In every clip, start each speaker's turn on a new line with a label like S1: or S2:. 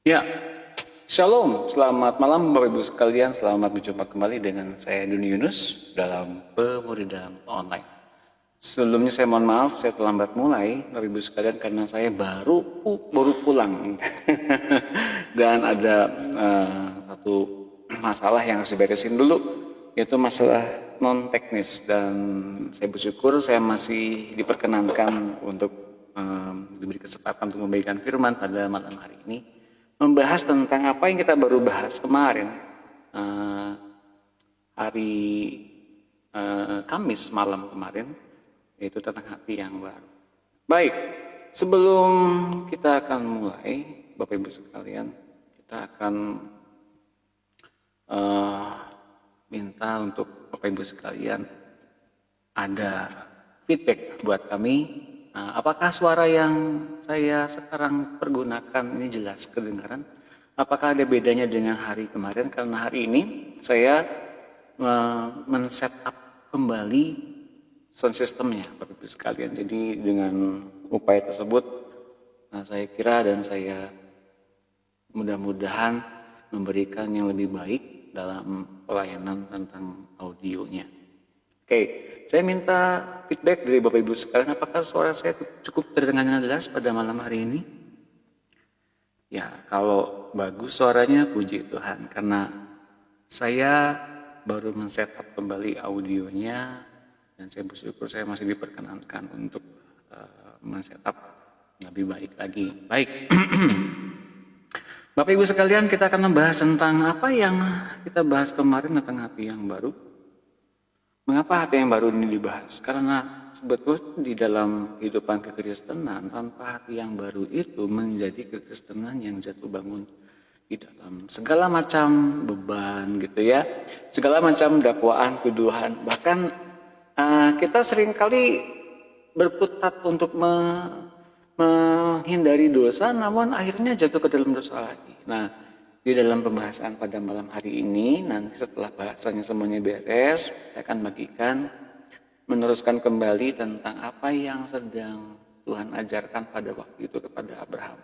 S1: Ya, Shalom, selamat malam Bapak Ibu sekalian, selamat berjumpa kembali dengan saya Duni Yunus dalam Pemuridan Online. Sebelumnya saya mohon maaf, saya terlambat mulai Bapak Ibu sekalian karena saya baru pulang dan ada satu masalah yang harus diberesin dulu, yaitu masalah non teknis, dan saya bersyukur saya masih diperkenankan untuk diberi kesempatan untuk memberikan firman pada malam hari ini, membahas tentang apa yang kita baru bahas kemarin, hari Kamis malam kemarin, yaitu tentang hati yang baru. Baik, sebelum kita akan mulai, Bapak Ibu sekalian, kita akan minta untuk Bapak Ibu sekalian ada feedback buat kami. Apakah suara yang saya sekarang pergunakan ini jelas kedengaran? Apakah ada bedanya dengan hari kemarin? Karena hari ini saya men-setup kembali sound systemnya, Bapak Ibu sekalian. Jadi dengan upaya tersebut, saya kira dan saya mudah-mudahan memberikan yang lebih baik dalam pelayanan tentang audionya. Oke, saya minta feedback dari Bapak Ibu sekalian, apakah suara saya cukup terdengar jelas pada malam hari ini? Ya, kalau bagus suaranya, puji Tuhan, karena saya baru men-setup kembali audionya, dan saya bersyukur saya masih diperkenankan untuk men-setup lebih baik lagi. Baik, Bapak Ibu sekalian, kita akan membahas tentang apa yang kita bahas kemarin tentang hati yang baru. Mengapa hati yang baru ini dibahas? Karena sebetulnya di dalam kehidupan kekristenan, tanpa hati yang baru itu menjadi kekristenan yang jatuh bangun di dalam segala macam beban gitu ya, segala macam dakwaan, tuduhan. Bahkan kita seringkali berkutat untuk menghindari dosa, namun akhirnya jatuh ke dalam dosa lagi. Nah, di dalam pembahasan pada malam hari ini, nanti setelah bahasanya semuanya beres, saya akan bagikan, meneruskan kembali tentang apa yang sedang Tuhan ajarkan pada waktu itu kepada Abraham.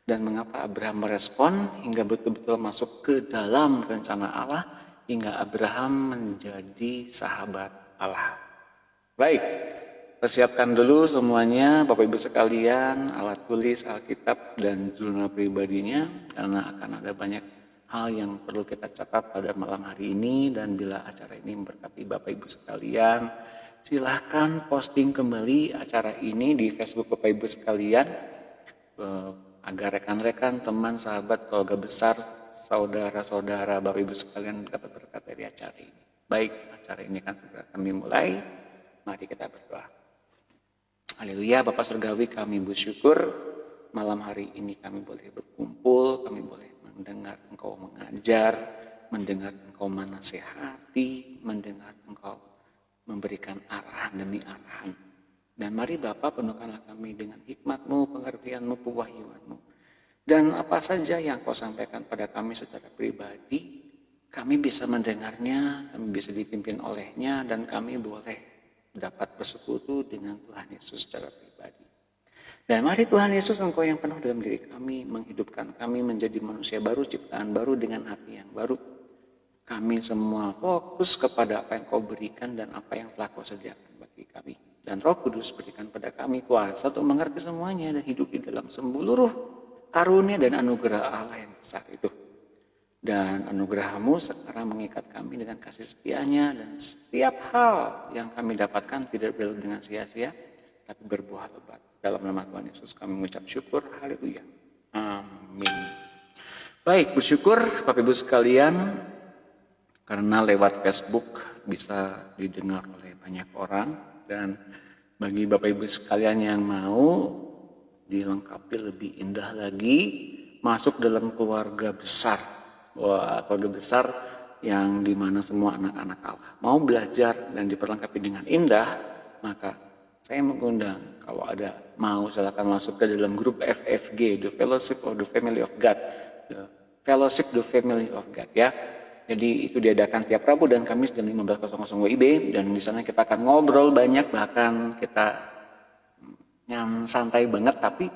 S1: Dan mengapa Abraham merespon hingga betul-betul masuk ke dalam rencana Allah, hingga Abraham menjadi sahabat Allah. Baik, persiapkan dulu semuanya Bapak Ibu sekalian, alat tulis, Alkitab, dan jurnal pribadinya, karena akan ada banyak hal yang perlu kita catat pada malam hari ini. Dan bila acara ini memberkati Bapak Ibu sekalian, silahkan posting kembali acara ini di Facebook Bapak Ibu sekalian, agar rekan-rekan, teman, sahabat, keluarga besar, saudara-saudara Bapak Ibu sekalian dapat berkat dari acara ini. Baik, acara ini akan segera kami mulai. Mari kita berdoa. Haleluya, Bapak Surgawi, kami bersyukur malam hari ini kami boleh berkumpul, kami boleh mendengar Engkau mengajar, mendengar Engkau menasehati, mendengar Engkau memberikan arahan demi arahan. Dan mari Bapak, penuhkanlah kami dengan hikmat-Mu, pengertian-Mu, pewahyuan-Mu. Dan apa saja yang Kau sampaikan pada kami secara pribadi, kami bisa mendengarnya, kami bisa dipimpin olehnya, dan kami boleh dapat bersekutu dengan Tuhan Yesus secara pribadi. Dan mari Tuhan Yesus, Engkau yang penuh dalam diri kami, menghidupkan kami menjadi manusia baru, ciptaan baru dengan hati yang baru. Kami semua fokus kepada apa yang Kau berikan dan apa yang telah Kau sediakan bagi kami. Dan Roh Kudus berikan pada kami kuasa untuk mengerti semuanya dan hidup di dalam seluruh karunia dan anugerah Allah yang besar itu. Dan anugerah-Mu sekarang mengikat kami dengan kasih setia-Nya, dan setiap hal yang kami dapatkan tidak berlalu dengan sia-sia, tapi berbuah lebat. Dalam nama Tuhan Yesus kami mengucap syukur, haleluya, amin. Baik, bersyukur Bapak Ibu sekalian, karena lewat Facebook bisa didengar oleh banyak orang, dan bagi Bapak Ibu sekalian yang mau dilengkapi lebih indah lagi, masuk dalam keluarga besar. Keluarga besar yang dimana semua anak-anak Allah mau belajar dan diperlengkapi dengan indah, maka saya mengundang, kalau ada mau silakan masuk ke dalam grup FFG, The Fellowship of the Family of God, The Fellowship the Family of God ya. Jadi itu diadakan tiap Rabu dan Kamis jam 15.00 WIB, dan di sana kita akan ngobrol banyak, bahkan kita yang santai banget, tapi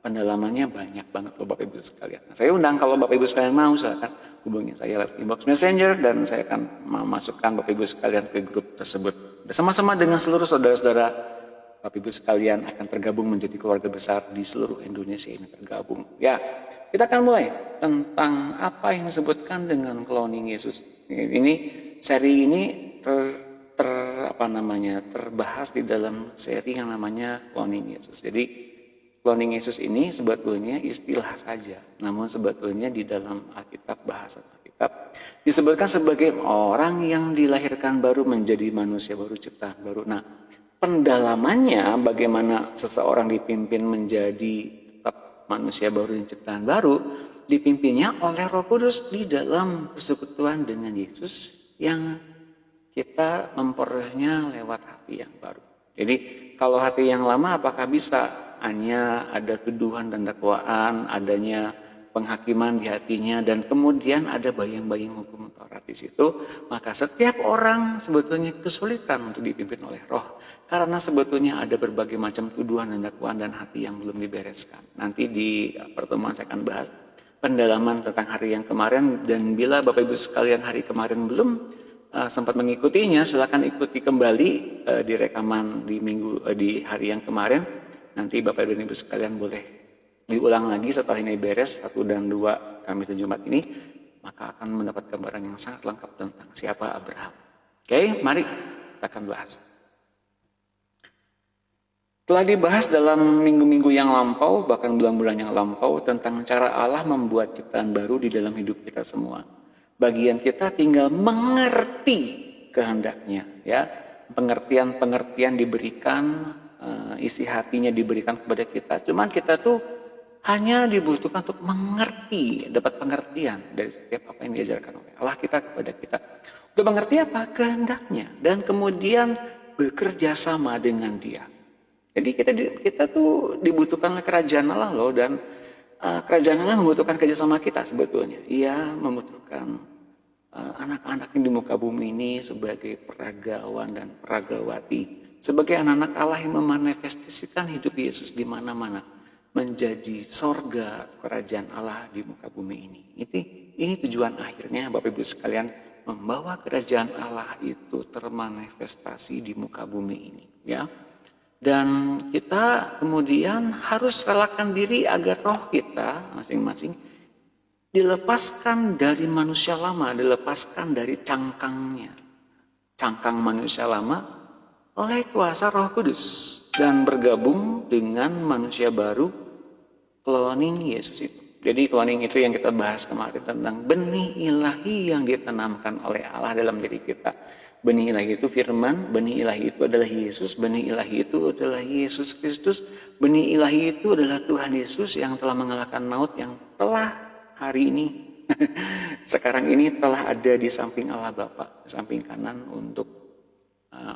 S1: pendalamannya banyak banget loh Bapak Ibu sekalian. Nah, saya undang kalau Bapak Ibu sekalian mau, silakan hubungi saya lewat inbox messenger dan saya akan memasukkan Bapak Ibu sekalian ke grup tersebut. Bersama-sama dengan seluruh saudara-saudara Bapak Ibu sekalian akan tergabung menjadi keluarga besar di seluruh Indonesia ini tergabung. Ya, kita akan mulai tentang apa yang disebutkan dengan cloning Yesus. Ini seri ini terbahas di dalam seri yang namanya cloning Yesus. Jadi cloning Yesus ini sebetulnya istilah saja, namun sebetulnya di dalam Alkitab, bahasa Alkitab disebutkan sebagai orang yang dilahirkan baru menjadi manusia baru, ciptaan baru. Nah, pendalamannya bagaimana seseorang dipimpin menjadi tetap manusia baru dan ciptaan baru, dipimpinnya oleh Roh Kudus di dalam persekutuan dengan Yesus yang kita memperolehnya lewat hati yang baru. Jadi kalau hati yang lama apakah bisa? Hanya ada tuduhan dan dakwaan, adanya penghakiman di hatinya, dan kemudian ada bayang-bayang hukum Taurat di situ, maka setiap orang sebetulnya kesulitan untuk dipimpin oleh Roh, karena sebetulnya ada berbagai macam tuduhan dan dakwaan dan hati yang belum dibereskan. Nanti di pertemuan saya akan bahas pendalaman tentang hari yang kemarin, dan bila Bapak Ibu sekalian hari kemarin belum sempat mengikutinya, silakan ikuti kembali di rekaman di hari yang kemarin. Nanti Bapak dan Ibu sekalian boleh diulang lagi setelah ini beres 1 dan 2 Kamis dan Jumat ini, maka akan mendapat gambaran yang sangat lengkap tentang siapa Abraham. Oke, mari kita akan bahas. Telah dibahas dalam minggu-minggu yang lampau, bahkan bulan-bulan yang lampau, tentang cara Allah membuat ciptaan baru di dalam hidup kita semua. Bagian kita tinggal mengerti kehendaknya, ya. Pengertian-pengertian diberikan, isi hatinya diberikan kepada kita. Cuman kita tuh hanya dibutuhkan untuk mengerti, dapat pengertian dari setiap apa yang diajarkan oleh Allah kita kepada kita. Untuk mengerti apa? Kehendaknya. Dan kemudian bekerja sama dengan Dia. Jadi kita tuh dibutuhkan oleh kerajaan Allah loh, dan kerajaan Allah membutuhkan kerjasama kita sebetulnya. Ia membutuhkan anak-anak yang di muka bumi ini sebagai peragawan dan peragawati, sebagai anak-anak Allah yang memanifestasikan hidup Yesus di mana-mana, menjadi sorga kerajaan Allah di muka bumi ini. Ini tujuan akhirnya Bapak Ibu sekalian, membawa kerajaan Allah itu termanifestasi di muka bumi ini, ya. Dan kita kemudian harus relakan diri agar roh kita masing-masing dilepaskan dari manusia lama, dilepaskan dari cangkangnya, cangkang manusia lama, oleh kuasa Roh Kudus, dan bergabung dengan manusia baru, cloning Yesus itu. Jadi cloning itu yang kita bahas kemarin tentang benih ilahi yang ditanamkan oleh Allah dalam diri kita. Benih ilahi itu firman, benih ilahi itu adalah Yesus, benih ilahi itu adalah Yesus Kristus, benih ilahi itu adalah Tuhan Yesus yang telah mengalahkan maut, yang telah hari ini sekarang ini telah ada di samping Allah Bapa, di samping kanan untuk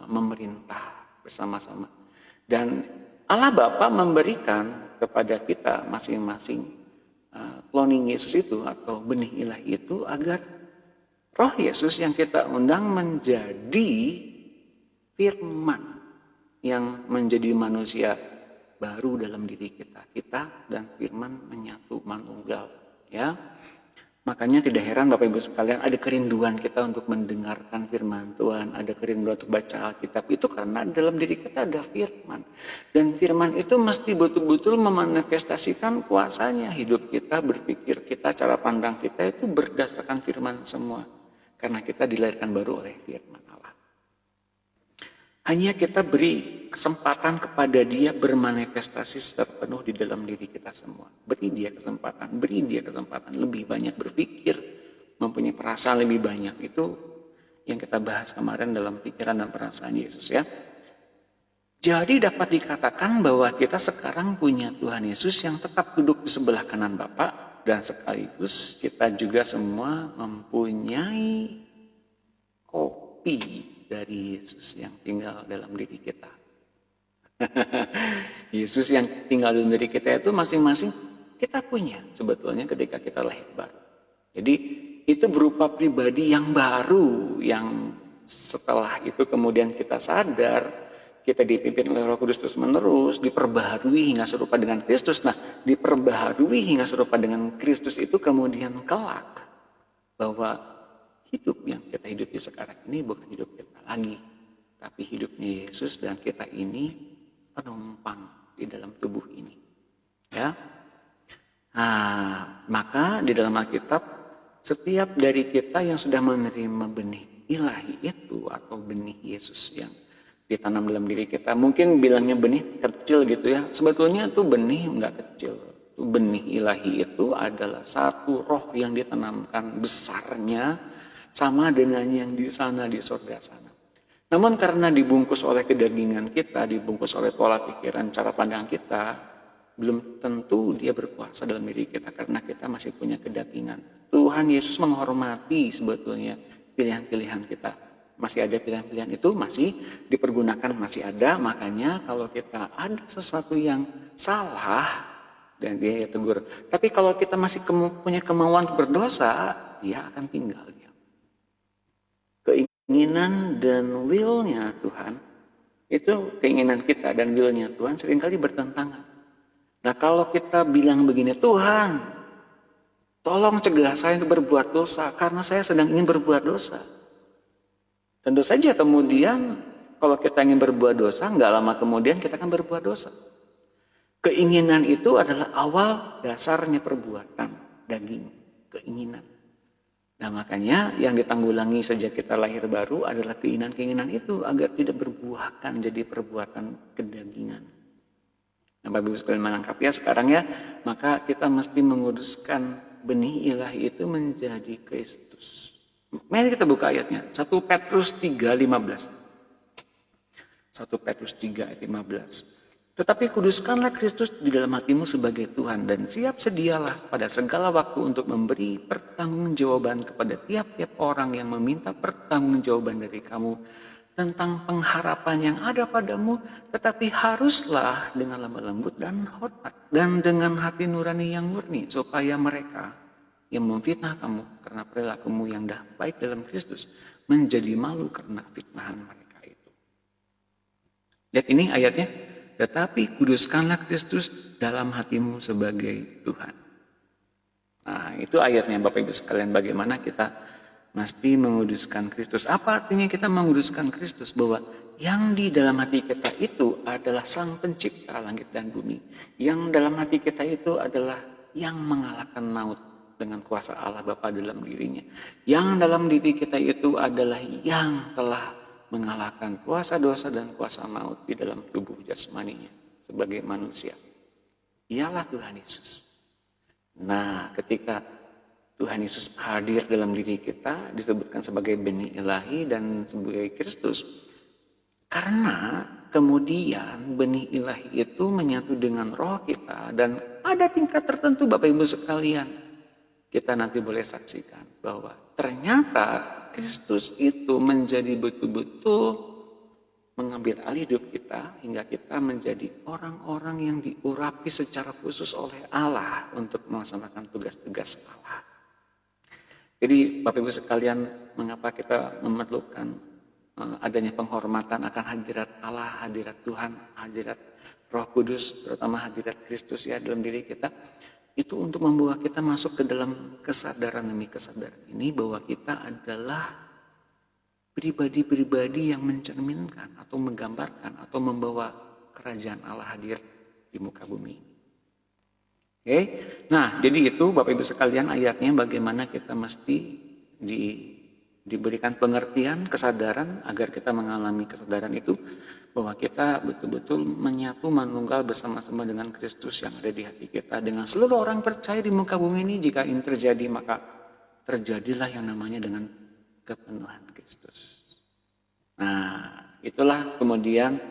S1: memerintah bersama-sama. Dan Allah Bapa memberikan kepada kita masing-masing cloning Yesus itu atau benih ilahi itu, agar roh Yesus yang kita undang menjadi firman yang menjadi manusia baru dalam diri kita. Kita dan firman menyatu, manunggal, ya. Makanya tidak heran Bapak Ibu sekalian, ada kerinduan kita untuk mendengarkan firman Tuhan, ada kerinduan untuk baca Alkitab, itu karena dalam diri kita ada firman. Dan firman itu mesti betul-betul memanifestasikan kuasanya. Hidup kita, berpikir kita, cara pandang kita itu berdasarkan firman semua. Karena kita dilahirkan baru oleh firman Allah. Hanya kita beri kesempatan kepada Dia bermanifestasi secara penuh di dalam diri kita semua. Beri Dia kesempatan lebih banyak berpikir, mempunyai perasaan lebih banyak. Itu yang kita bahas kemarin dalam pikiran dan perasaan Yesus, ya. Jadi dapat dikatakan bahwa kita sekarang punya Tuhan Yesus yang tetap duduk di sebelah kanan Bapa, dan sekaligus kita juga semua mempunyai kopi dari Yesus yang tinggal dalam diri kita. Yesus yang tinggal dalam diri kita itu masing-masing kita punya sebetulnya ketika kita lahir baru. Jadi itu berupa pribadi yang baru, yang setelah itu kemudian kita sadar, kita dipimpin oleh Roh Kudus terus menerus, diperbaharui hingga serupa dengan Kristus. Nah, diperbaharui hingga serupa dengan Kristus itu kemudian kelak bahwa hidup yang kita hidupi sekarang ini bukan hidup kita lagi, tapi hidupnya Yesus, dan kita ini penumpang di dalam tubuh ini. Ya. Nah, maka di dalam Alkitab, setiap dari kita yang sudah menerima benih ilahi itu atau benih Yesus yang ditanam dalam diri kita, mungkin bilangnya benih kecil gitu ya, sebetulnya itu benih enggak kecil. Benih ilahi itu adalah satu roh yang ditanamkan, besarnya sama dengan yang di sana di surga sana. Namun karena dibungkus oleh kedagingan kita, dibungkus oleh pola pikiran, cara pandang kita, belum tentu dia berkuasa dalam diri kita karena kita masih punya kedagingan. Tuhan Yesus menghormati sebetulnya pilihan-pilihan kita. Masih ada pilihan-pilihan itu, masih dipergunakan, masih ada. Makanya kalau kita ada sesuatu yang salah, dan dia ya tegur. Tapi kalau kita masih punya kemauan berdosa, dia akan tinggal. Keinginan dan will-nya Tuhan, itu keinginan kita dan will-nya Tuhan seringkali bertentangan. Nah kalau kita bilang begini, Tuhan, tolong cegah saya untuk berbuat dosa, karena saya sedang ingin berbuat dosa. Tentu saja kemudian kalau kita ingin berbuat dosa, nggak lama kemudian kita akan berbuat dosa. Keinginan itu adalah awal dasarnya perbuatan daging, keinginan. Nah makanya yang ditanggulangi sejak kita lahir baru adalah keinginan-keinginan itu agar tidak berbuahkan jadi perbuatan kedagingan. Nah Bapak Ibu sekalian menangkap ya sekarang ya, maka kita mesti menguduskan benih ilahi itu menjadi Kristus. Mari kita buka ayatnya, 1 Petrus 3:15. 1 Petrus 3 ayat 15. Tetapi kuduskanlah Kristus di dalam hatimu sebagai Tuhan, dan siap sedialah pada segala waktu untuk memberi pertanggungjawaban kepada tiap-tiap orang yang meminta pertanggungjawaban dari kamu tentang pengharapan yang ada padamu, tetapi haruslah dengan lemah lembut dan hormat dan dengan hati nurani yang murni, supaya mereka yang memfitnah kamu karena perilakumu yang dah baik dalam Kristus menjadi malu karena fitnahan mereka itu. Lihat ini ayatnya, tetapi kuduskanlah Kristus dalam hatimu sebagai Tuhan. Nah itu ayatnya Bapak Ibu sekalian, bagaimana kita mesti menguduskan Kristus. Apa artinya kita menguduskan Kristus? Bahwa yang di dalam hati kita itu adalah Sang Pencipta langit dan bumi. Yang dalam hati kita itu adalah yang mengalahkan maut dengan kuasa Allah Bapa dalam dirinya. Yang dalam diri kita itu adalah yang telah mengalahkan kuasa dosa dan kuasa maut di dalam tubuh jasmaninya sebagai manusia. Ialah Tuhan Yesus. Nah, ketika Tuhan Yesus hadir dalam diri kita, disebutkan sebagai benih ilahi dan sebagai Kristus. Karena kemudian benih ilahi itu menyatu dengan roh kita, dan ada tingkat tertentu Bapak Ibu sekalian. Kita nanti boleh saksikan bahwa ternyata Kristus itu menjadi betul-betul mengambil alih hidup kita hingga kita menjadi orang-orang yang diurapi secara khusus oleh Allah untuk melaksanakan tugas-tugas Allah. Jadi Bapak Ibu sekalian, mengapa kita memerlukan adanya penghormatan akan hadirat Allah, hadirat Tuhan, hadirat Roh Kudus, terutama hadirat Kristus ya dalam diri kita. Itu untuk membawa kita masuk ke dalam kesadaran demi kesadaran ini bahwa kita adalah pribadi-pribadi yang mencerminkan atau menggambarkan atau membawa kerajaan Allah hadir di muka bumi. Oke. Nah, jadi itu Bapak Ibu sekalian ayatnya bagaimana kita mesti diberikan pengertian, kesadaran agar kita mengalami kesadaran itu bahwa kita betul-betul menyatu manunggal bersama-sama dengan Kristus yang ada di hati kita. Dengan seluruh orang percaya di muka bumi ini, jika ini terjadi maka terjadilah yang namanya dengan kepenuhan Kristus. Nah, itulah kemudian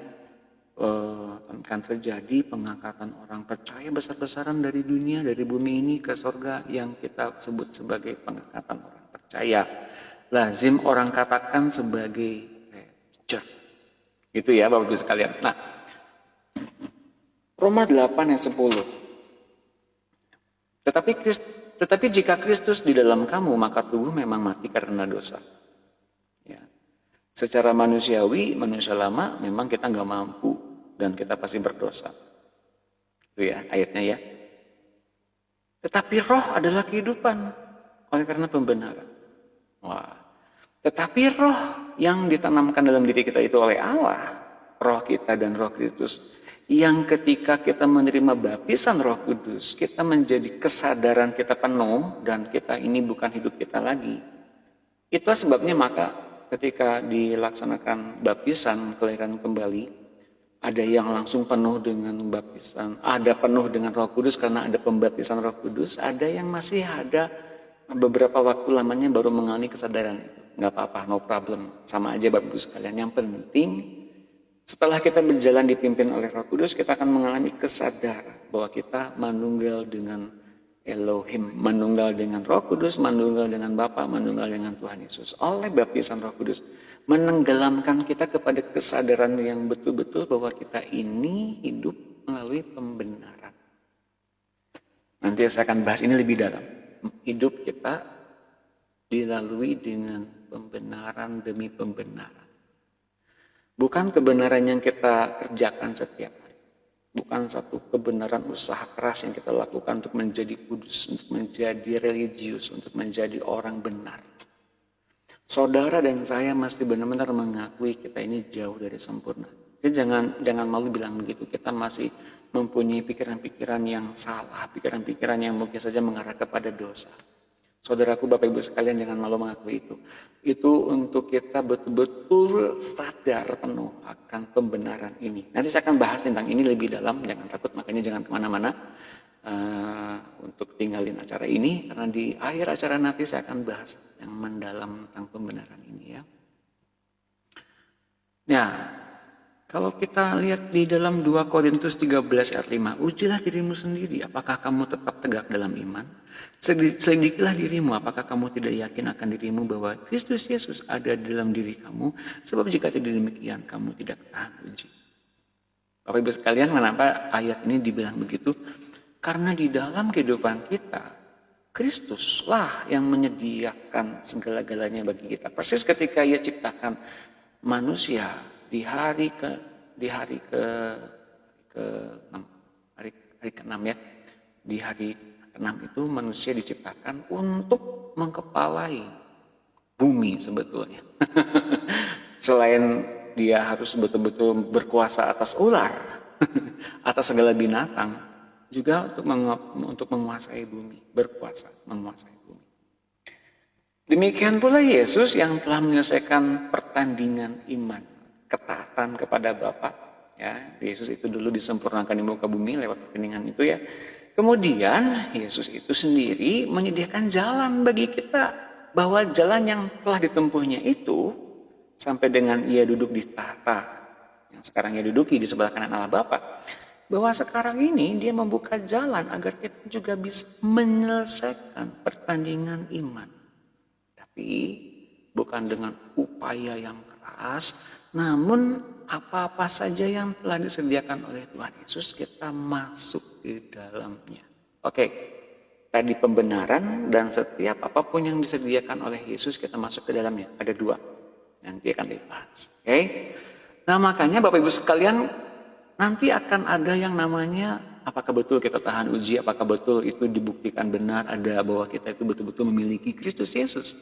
S1: akan terjadi pengangkatan orang percaya besar-besaran dari dunia, dari bumi ini ke surga yang kita sebut sebagai pengangkatan orang percaya. Lazim orang katakan sebagai rapture. Gitu ya Bapak Ibu sekalian. Nah, Roma 8 ayat 10. Tetapi jika Kristus di dalam kamu, maka tubuh memang mati karena dosa. Ya. Secara manusiawi, manusia lama memang kita nggak mampu dan kita pasti berdosa. Itu ya ayatnya ya. Tetapi roh adalah kehidupan oleh karena pembenaran. Wah. Tetapi roh yang ditanamkan dalam diri kita itu oleh Allah, roh kita dan roh Kristus, yang ketika kita menerima baptisan Roh Kudus, kita menjadi kesadaran kita penuh dan kita ini bukan hidup kita lagi. Itulah sebabnya maka ketika dilaksanakan baptisan kelahiran kembali, ada yang langsung penuh dengan baptisan, ada penuh dengan Roh Kudus karena ada pembaptisan Roh Kudus, ada yang masih ada beberapa waktu lamanya baru mengalami kesadaran itu. Nggak apa-apa, no problem, sama aja Bapak Ibu sekalian. Yang penting setelah kita berjalan dipimpin oleh Roh Kudus, kita akan mengalami kesadaran bahwa kita manunggal dengan Elohim, manunggal dengan Roh Kudus, manunggal dengan Bapa, manunggal dengan Tuhan Yesus. Oleh baptisan Roh Kudus, menenggelamkan kita kepada kesadaran yang betul-betul bahwa kita ini hidup melalui pembenaran. Nanti saya akan bahas ini lebih dalam. Hidup kita dilalui dengan pembenaran demi pembenaran. Bukan kebenaran yang kita kerjakan setiap hari. Bukan satu kebenaran usaha keras yang kita lakukan untuk menjadi kudus, untuk menjadi religius, untuk menjadi orang benar. Saudara dan saya mesti benar-benar mengakui kita ini jauh dari sempurna. Jadi jangan malu bilang begitu. Kita masih mempunyai pikiran-pikiran yang salah, pikiran-pikiran yang mungkin saja mengarah kepada dosa. Saudaraku, Bapak Ibu sekalian, jangan malu mengakui itu. Itu untuk kita betul-betul sadar penuh akan pembenaran ini. Nanti saya akan bahas tentang ini lebih dalam, jangan takut, makanya jangan kemana-mana untuk tinggalin acara ini. Karena di akhir acara nanti saya akan bahas yang mendalam tentang pembenaran ini ya. Nah, kalau kita lihat di dalam 2 Korintus 13 ayat 5, ujilah dirimu sendiri, apakah kamu tetap tegak dalam iman? Selidikilah dirimu, apakah kamu tidak yakin akan dirimu bahwa Kristus Yesus ada di dalam diri kamu? Sebab jika tidak demikian, kamu tidak tahan uji. Bapak Ibu sekalian, kenapa ayat ini dibilang begitu? Karena di dalam kehidupan kita, Kristuslah yang menyediakan segala-galanya bagi kita. Persis ketika Ia ciptakan manusia di hari ke-6 ya. Di hari ke-6 itu manusia diciptakan untuk mengkepalai bumi sebetulnya. Selain dia harus betul-betul berkuasa atas ular, atas segala binatang, juga untuk menguasai bumi, berkuasa menguasai bumi. Demikian pula Yesus yang telah menyelesaikan pertandingan iman, ketaatan kepada Bapa. Ya, Yesus itu dulu disempurnakan di muka bumi lewat pertandingan itu ya. Kemudian Yesus itu sendiri menyediakan jalan bagi kita, bahwa jalan yang telah ditempuhnya itu sampai dengan Ia duduk di tahta yang sekarang Ia duduki di sebelah kanan Allah Bapa, bahwa sekarang ini Dia membuka jalan agar kita juga bisa menyelesaikan pertandingan iman. Tapi bukan dengan upaya yang keras, namun apa-apa saja yang telah disediakan oleh Tuhan Yesus, kita masuk di dalamnya. Oke, tadi pembenaran dan setiap apapun yang disediakan oleh Yesus, kita masuk ke dalamnya. Ada 2, nanti akan dibahas. Oke, nah makanya Bapak Ibu sekalian, nanti akan ada yang namanya apakah betul kita tahan uji, apakah betul itu dibuktikan benar ada bahwa kita itu betul-betul memiliki Kristus Yesus.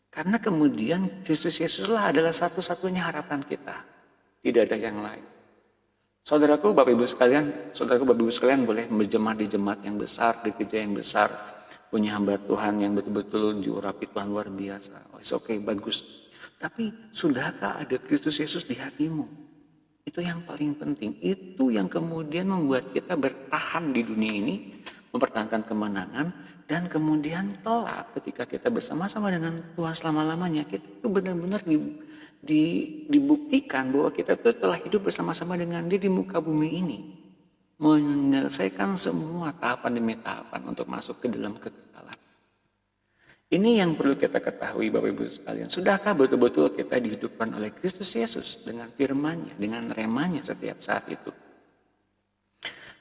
S1: Karena kemudian Kristus Yesuslah adalah satu-satunya harapan kita. Tidak ada yang lain. Saudaraku, Bapak Ibu sekalian boleh berjemaat di jemaat yang besar, di gereja yang besar, punya hamba Tuhan yang betul-betul diurapi Tuhan luar biasa. Oke, bagus. Tapi sudahkah ada Kristus Yesus di hatimu? Itu yang paling penting. Itu yang kemudian membuat kita bertahan di dunia ini, mempertahankan kemenangan, dan kemudian kelak ketika kita bersama-sama dengan Tuhan selama-lamanya, kita itu benar-benar dibuktikan bahwa kita itu telah hidup bersama-sama dengan Dia di muka bumi ini, menyelesaikan semua tahapan demi tahapan untuk masuk ke dalam kekekalan. Ini yang perlu kita ketahui Bapak Ibu sekalian. Sudahkah betul-betul kita dihidupkan oleh Kristus Yesus dengan firman-Nya, dengan remanya setiap saat itu?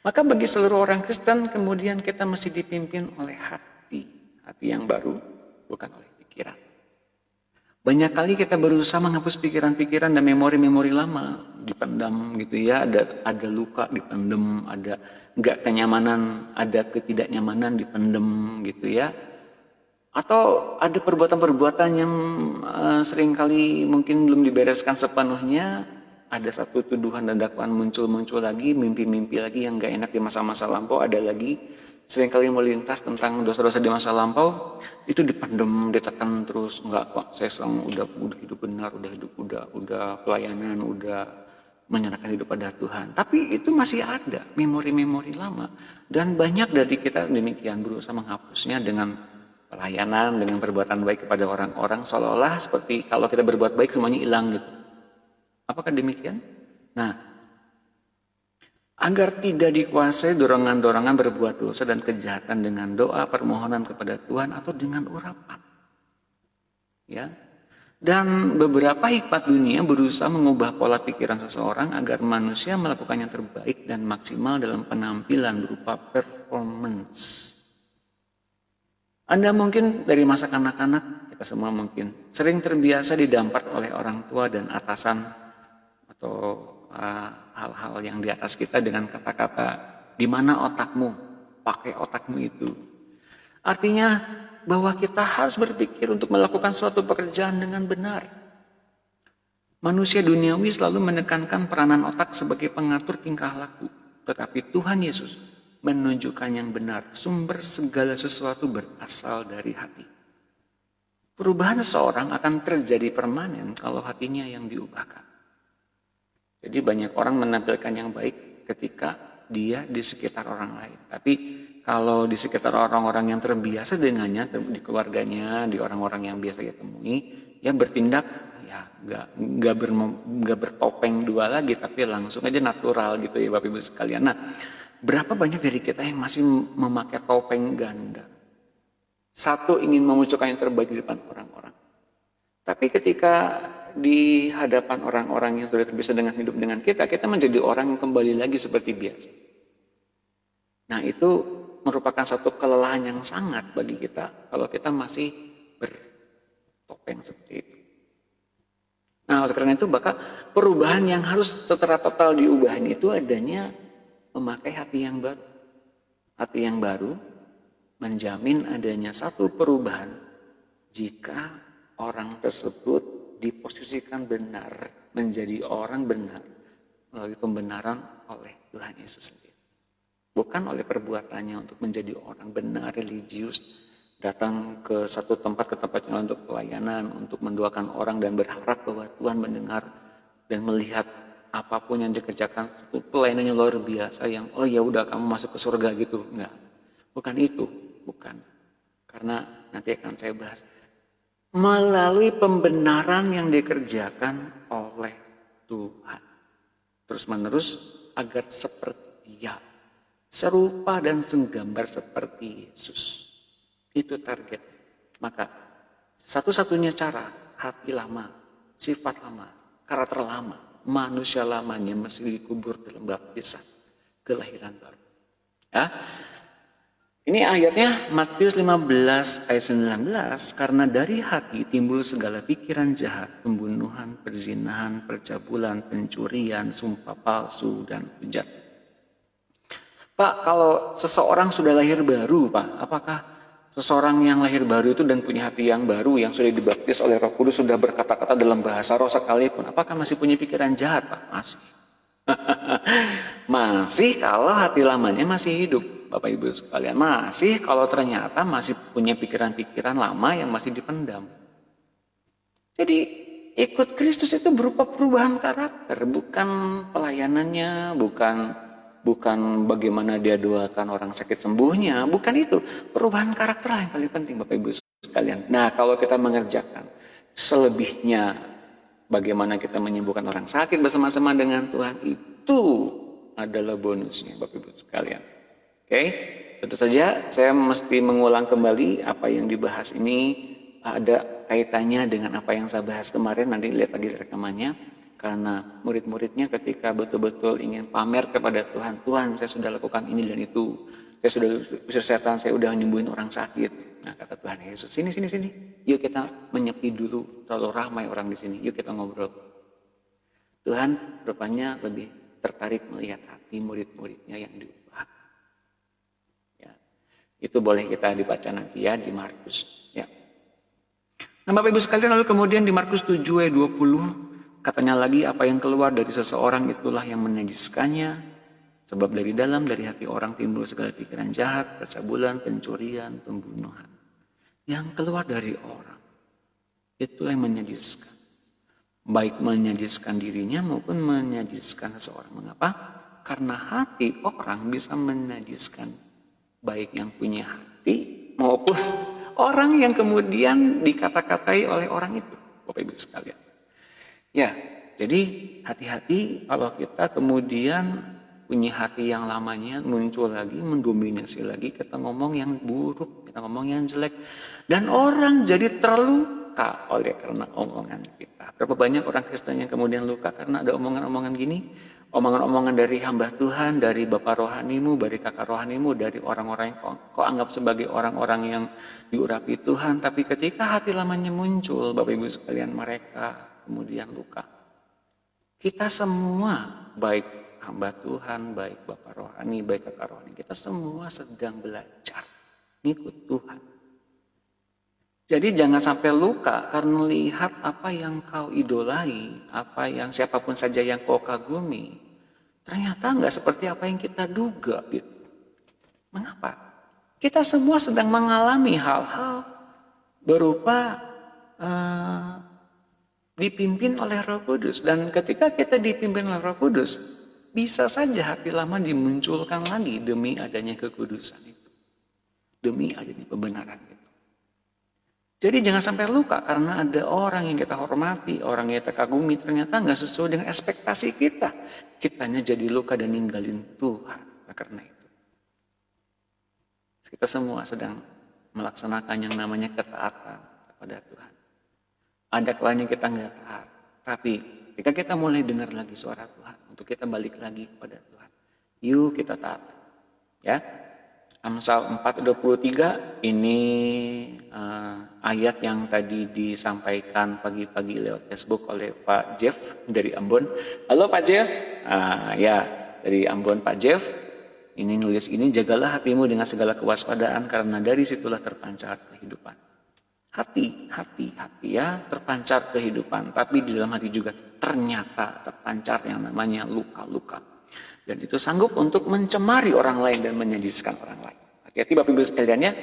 S1: Maka bagi seluruh orang Kristen kemudian kita mesti dipimpin oleh hati yang baru, bukan oleh pikiran. Banyak kali kita berusaha menghapus pikiran-pikiran dan memori-memori lama, dipendam gitu ya, ada luka dipendam, ada nggak kenyamanan, ada ketidaknyamanan dipendam gitu ya. Atau ada perbuatan-perbuatan yang seringkali mungkin belum dibereskan sepenuhnya, ada satu tuduhan dan dakwaan muncul lagi, mimpi-mimpi lagi yang nggak enak di masa-masa lampau, ada lagi seringkali melintas tentang dosa-dosa di masa lampau, itu dipendam, ditekan terus. Enggak kok, saya sekarang udah hidup benar, udah pelayanan, udah menyerahkan hidup pada Tuhan. Tapi itu masih ada memori-memori lama, dan banyak dari kita demikian berusaha menghapusnya dengan pelayanan, dengan perbuatan baik kepada orang-orang, seolah-olah seperti kalau kita berbuat baik semuanya hilang gitu. Apakah demikian? Nah, agar tidak dikuasai dorongan-dorongan berbuat dosa dan kejahatan dengan doa permohonan kepada Tuhan atau dengan urapan. Ya. Dan beberapa hikmat dunia berusaha mengubah pola pikiran seseorang agar manusia melakukan yang terbaik dan maksimal dalam penampilan berupa performance. Anda mungkin dari masa kanak-kanak, kita semua mungkin sering terbiasa didampar oleh orang tua dan atasan atau hal-hal yang di atas kita dengan kata-kata, di mana otakmu, pakai otakmu itu. Artinya bahwa kita harus berpikir untuk melakukan suatu pekerjaan dengan benar. Manusia duniawi selalu menekankan peranan otak sebagai pengatur tingkah laku, tetapi Tuhan Yesus menunjukkan yang benar. Sumber segala sesuatu berasal dari hati. Perubahan seseorang akan terjadi permanen kalau hatinya yang diubahkan. Jadi banyak orang menampilkan yang baik ketika dia di sekitar orang lain. Tapi kalau di sekitar orang-orang yang terbiasa dengannya, di keluarganya, di orang-orang yang biasa dia temui, ya bertindak ya nggak bertopeng dua lagi, tapi langsung aja natural gitu ya Bapak Ibu sekalian. Nah, berapa banyak dari kita yang masih memakai topeng ganda? Satu, ingin memunculkan yang terbaik di depan orang-orang. Tapi ketika di hadapan orang-orang yang sudah terbiasa dengan hidup dengan kita menjadi orang yang kembali lagi seperti biasa. Nah, itu merupakan satu kelelahan yang sangat bagi kita kalau kita masih bertopeng seperti itu. Nah, oleh karena itu maka perubahan yang harus secara total diubahin itu adanya memakai hati yang baru. Hati yang baru menjamin adanya satu perubahan jika orang tersebut diposisikan benar, menjadi orang benar melalui pembenaran oleh Tuhan Yesus sendiri. Bukan oleh perbuatannya untuk menjadi orang benar, religius, datang ke satu tempat, ke tempat yang untuk pelayanan, untuk mendoakan orang dan berharap bahwa Tuhan mendengar dan melihat apapun yang dikerjakan, itu pelayanannya luar biasa yang oh ya udah kamu masuk ke surga gitu. Enggak. Bukan itu, bukan. Karena nanti akan saya bahas. Melalui pembenaran yang dikerjakan oleh Tuhan. Terus menerus agar seperti dia. Serupa dan segambar seperti Yesus. Itu target. Maka satu-satunya cara, hati lama, sifat lama, karakter lama, manusia lamanya mesti dikubur dalam baptisan kelahiran baru. Ya. Ini ayatnya Matius 15 ayat 19, karena dari hati timbul segala pikiran jahat, pembunuhan, perzinahan, percabulan, pencurian, sumpah palsu, dan hujat. Pak, kalau seseorang sudah lahir baru, Pak, apakah seseorang yang lahir baru itu dan punya hati yang baru, yang sudah dibaptis oleh Roh Kudus, sudah berkata-kata dalam bahasa roh sekalipun, apakah masih punya pikiran jahat, Pak? Masih. Masih kalau hati lamanya masih hidup. Bapak Ibu sekalian, masih kalau ternyata masih punya pikiran-pikiran lama yang masih dipendam. Jadi ikut Kristus itu berupa perubahan karakter, bukan pelayanannya, bukan bagaimana dia doakan orang sakit sembuhnya, bukan itu. Perubahan karakter yang paling penting Bapak Ibu sekalian. Nah, kalau kita mengerjakan selebihnya, bagaimana kita menyembuhkan orang sakit bersama-sama dengan Tuhan, itu adalah bonusnya Bapak Ibu sekalian. Oke, tentu saja saya mesti mengulang kembali apa yang dibahas ini ada kaitannya dengan apa yang saya bahas kemarin. Nanti lihat lagi rekamannya, karena murid-muridnya ketika betul-betul ingin pamer kepada Tuhan, Tuhan saya sudah lakukan ini dan itu, saya sudah usir setan, saya sudah menyembuhin orang sakit. Nah, kata Tuhan Yesus, sini. Yuk kita menyepi dulu, terlalu ramai orang di sini. Yuk kita ngobrol. Tuhan rupanya lebih tertarik melihat hati murid-muridnya yang diubah. Ya, itu boleh kita dibaca nanti ya di Markus. Ya. Nah, Bapak Ibu sekalian, lalu kemudian di Markus 7 ayat 20, katanya lagi, apa yang keluar dari seseorang itulah yang menajiskannya. Sebab dari dalam, dari hati orang timbul segala pikiran jahat, percabulan, pencurian, pembunuhan. Yang keluar dari orang, itu yang menajiskan. Baik menajiskan dirinya maupun menajiskan seseorang. Mengapa? Karena hati orang bisa menajiskan. Baik yang punya hati maupun orang yang kemudian dikata-katai oleh orang itu. Bapak Ibu sekalian. Ya, jadi hati-hati kalau kita kemudian punya hati yang lamanya muncul lagi, mendominasi lagi, kita ngomong yang buruk, kita ngomong yang jelek. Dan orang jadi terluka oleh karena omongan kita. Berapa banyak orang Kristen yang kemudian luka karena ada omongan-omongan gini, omongan-omongan dari hamba Tuhan, dari bapak rohanimu, dari kakak rohanimu, dari orang-orang yang kau anggap sebagai orang-orang yang diurapi Tuhan. Tapi ketika hati lamanya muncul, Bapak Ibu sekalian, mereka kemudian luka. Kita semua, baik hamba Tuhan, baik bapak rohani, baik kakak rohani, kita semua sedang belajar ngikut Tuhan. Jadi jangan sampai luka karena lihat apa yang kau idolai, apa yang siapapun saja yang kau kagumi, ternyata nggak seperti apa yang kita duga gitu. Mengapa? Kita semua sedang mengalami hal-hal berupa dipimpin oleh Roh Kudus, dan ketika kita dipimpin oleh Roh Kudus, bisa saja hati lama dimunculkan lagi demi adanya kekudusan itu. Demi adanya pembenaran itu. Jadi jangan sampai luka karena ada orang yang kita hormati, orang yang kita kagumi, ternyata nggak sesuai dengan ekspektasi kita. Kitanya jadi luka dan ninggalin Tuhan. Nah, karena itu, kita semua sedang melaksanakan yang namanya ketaatan kepada Tuhan. Ada kalanya kita nggak taat, tapi ketika kita mulai dengar lagi suara Tuhan, untuk kita balik lagi kepada Tuhan, yuk kita taat. Ya, Amsal 4:23 ini ayat yang tadi disampaikan pagi-pagi lewat Facebook oleh Pak Jeff dari Ambon. Halo Pak Jeff, ya dari Ambon Pak Jeff. Ini nulis ini, jagalah hatimu dengan segala kewaspadaan karena dari situlah terpancar kehidupan. Hati ya, terpancar kehidupan, tapi di dalam hati juga ternyata terpancar yang namanya luka-luka. Dan itu sanggup untuk mencemari orang lain dan menyedihkan orang lain. Hati-hati Bapak Ibu sekalian ya.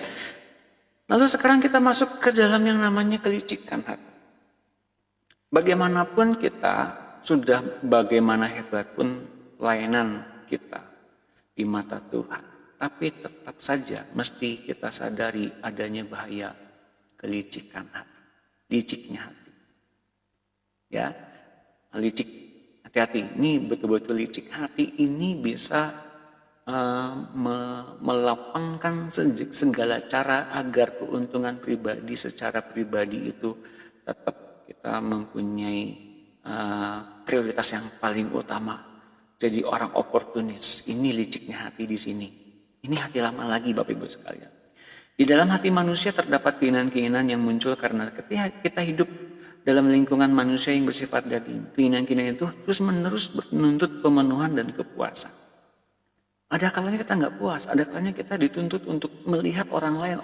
S1: Lalu sekarang kita masuk ke dalam yang namanya kelicikan hati. Bagaimanapun kita, sudah bagaimana hebat pun layanan kita di mata Tuhan, tapi tetap saja mesti kita sadari adanya bahaya kelicikan hati, liciknya hati. Ya, licik, hati-hati. Ini betul-betul licik hati ini bisa melapangkan segala cara agar keuntungan pribadi secara pribadi itu tetap kita mempunyai prioritas yang paling utama. Jadi orang oportunis. Ini liciknya hati di sini. Ini hati lama lagi Bapak Ibu sekalian. Di dalam hati manusia terdapat keinginan-keinginan yang muncul karena ketika kita hidup dalam lingkungan manusia yang bersifat daging. Keinginan-keinginan itu terus-menerus menuntut pemenuhan dan kepuasan. Ada kalanya kita nggak puas, ada kalanya kita dituntut untuk melihat orang lain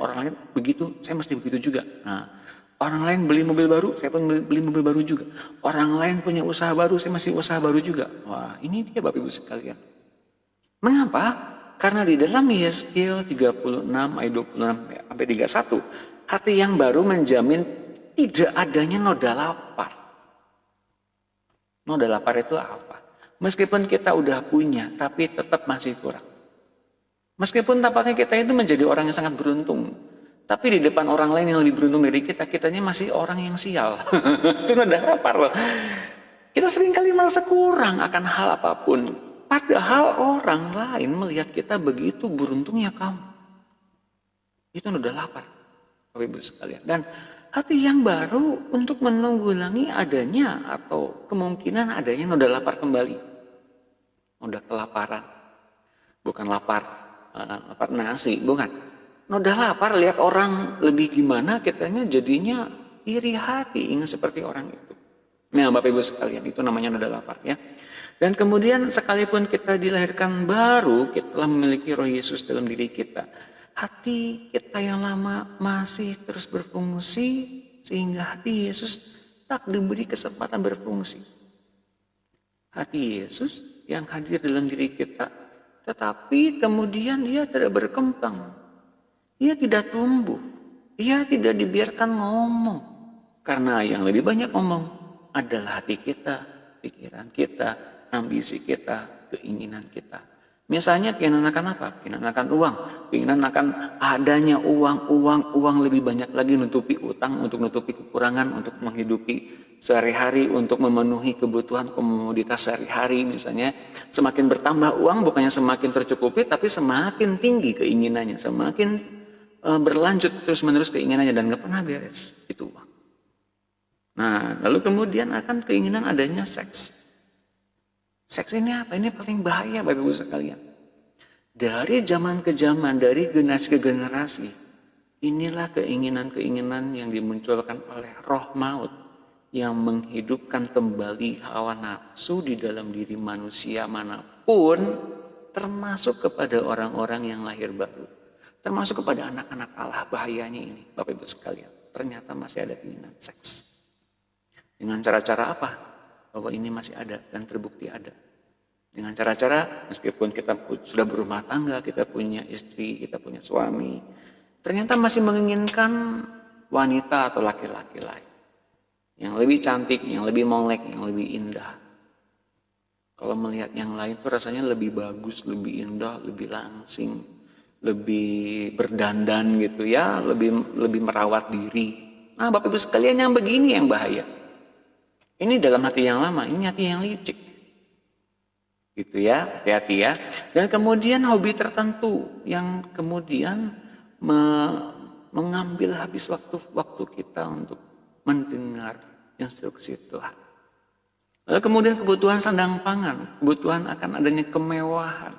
S1: begitu, saya mesti begitu juga. Nah, orang lain beli mobil baru, saya pun beli mobil baru juga. Orang lain punya usaha baru, saya masih usaha baru juga. Wah, ini dia Bapak Ibu sekalian. Mengapa? Karena di dalam Yeskiel 36 ayat 26 sampai 31, hati yang baru menjamin tidak adanya noda lapar. Noda lapar itu apa? Meskipun kita udah punya, tapi tetap masih kurang. Meskipun tampaknya kita itu menjadi orang yang sangat beruntung, tapi di depan orang lain yang lebih beruntung dari kita, kitanya masih orang yang sial. Itu noda lapar loh. Kita seringkali merasa kurang akan hal apapun. Padahal orang lain melihat kita begitu beruntungnya kamu. Itu udah lapar, Bapak Ibu sekalian. Dan hati yang baru untuk menanggulangi adanya atau kemungkinan adanya noda lapar kembali. Noda kelaparan. Bukan lapar nasi, bukan. noda lapar, lihat orang lebih gimana, kitanya jadinya iri hati, ingin seperti orang itu. Nah, Bapak Ibu sekalian, itu namanya noda lapar ya. Dan kemudian sekalipun kita dilahirkan baru, kita telah memiliki Roh Yesus dalam diri kita. Hati kita yang lama masih terus berfungsi, sehingga hati Yesus tak diberi kesempatan berfungsi. Hati Yesus yang hadir dalam diri kita, tetapi kemudian dia tidak berkembang. Ia tidak tumbuh. Ia tidak dibiarkan ngomong. Karena yang lebih banyak ngomong adalah hati kita, pikiran kita, ambisi kita, keinginan kita. Misalnya keinginan akan apa? Keinginan akan uang. Keinginan akan adanya uang lebih banyak lagi, nutupi utang, untuk nutupi kekurangan, untuk menghidupi sehari-hari, untuk memenuhi kebutuhan komoditas sehari-hari. Misalnya semakin bertambah uang, bukannya semakin tercukupi, tapi semakin tinggi keinginannya, semakin berlanjut terus-menerus keinginannya, dan gak pernah beres itu uang. Nah, lalu kemudian akan keinginan adanya seks. Seks ini apa? Ini paling bahaya Bapak Ibu sekalian. Dari zaman ke zaman, dari generasi ke generasi, inilah keinginan-keinginan yang dimunculkan oleh roh maut yang menghidupkan kembali hawa nafsu di dalam diri manusia manapun, termasuk kepada orang-orang yang lahir baru, termasuk kepada anak-anak Allah. Bahayanya ini Bapak Ibu sekalian, ternyata masih ada keinginan seks. Dengan cara-cara apa? Bahwa ini masih ada dan terbukti ada. Dengan cara-cara, meskipun kita sudah berumah tangga, kita punya istri, kita punya suami, ternyata masih menginginkan wanita atau laki-laki lain yang lebih cantik, yang lebih molek, yang lebih indah. Kalau melihat yang lain tuh rasanya lebih bagus, lebih indah, lebih langsing, lebih berdandan gitu ya, lebih merawat diri. Nah, Bapak Ibu sekalian, yang begini yang bahaya. Ini dalam hati yang lama, ini hati yang licik. Gitu ya, hati-hati ya. Dan kemudian hobi tertentu yang kemudian mengambil habis waktu kita untuk mendengar instruksi Tuhan. Lalu kemudian kebutuhan sandang pangan, kebutuhan akan adanya kemewahan,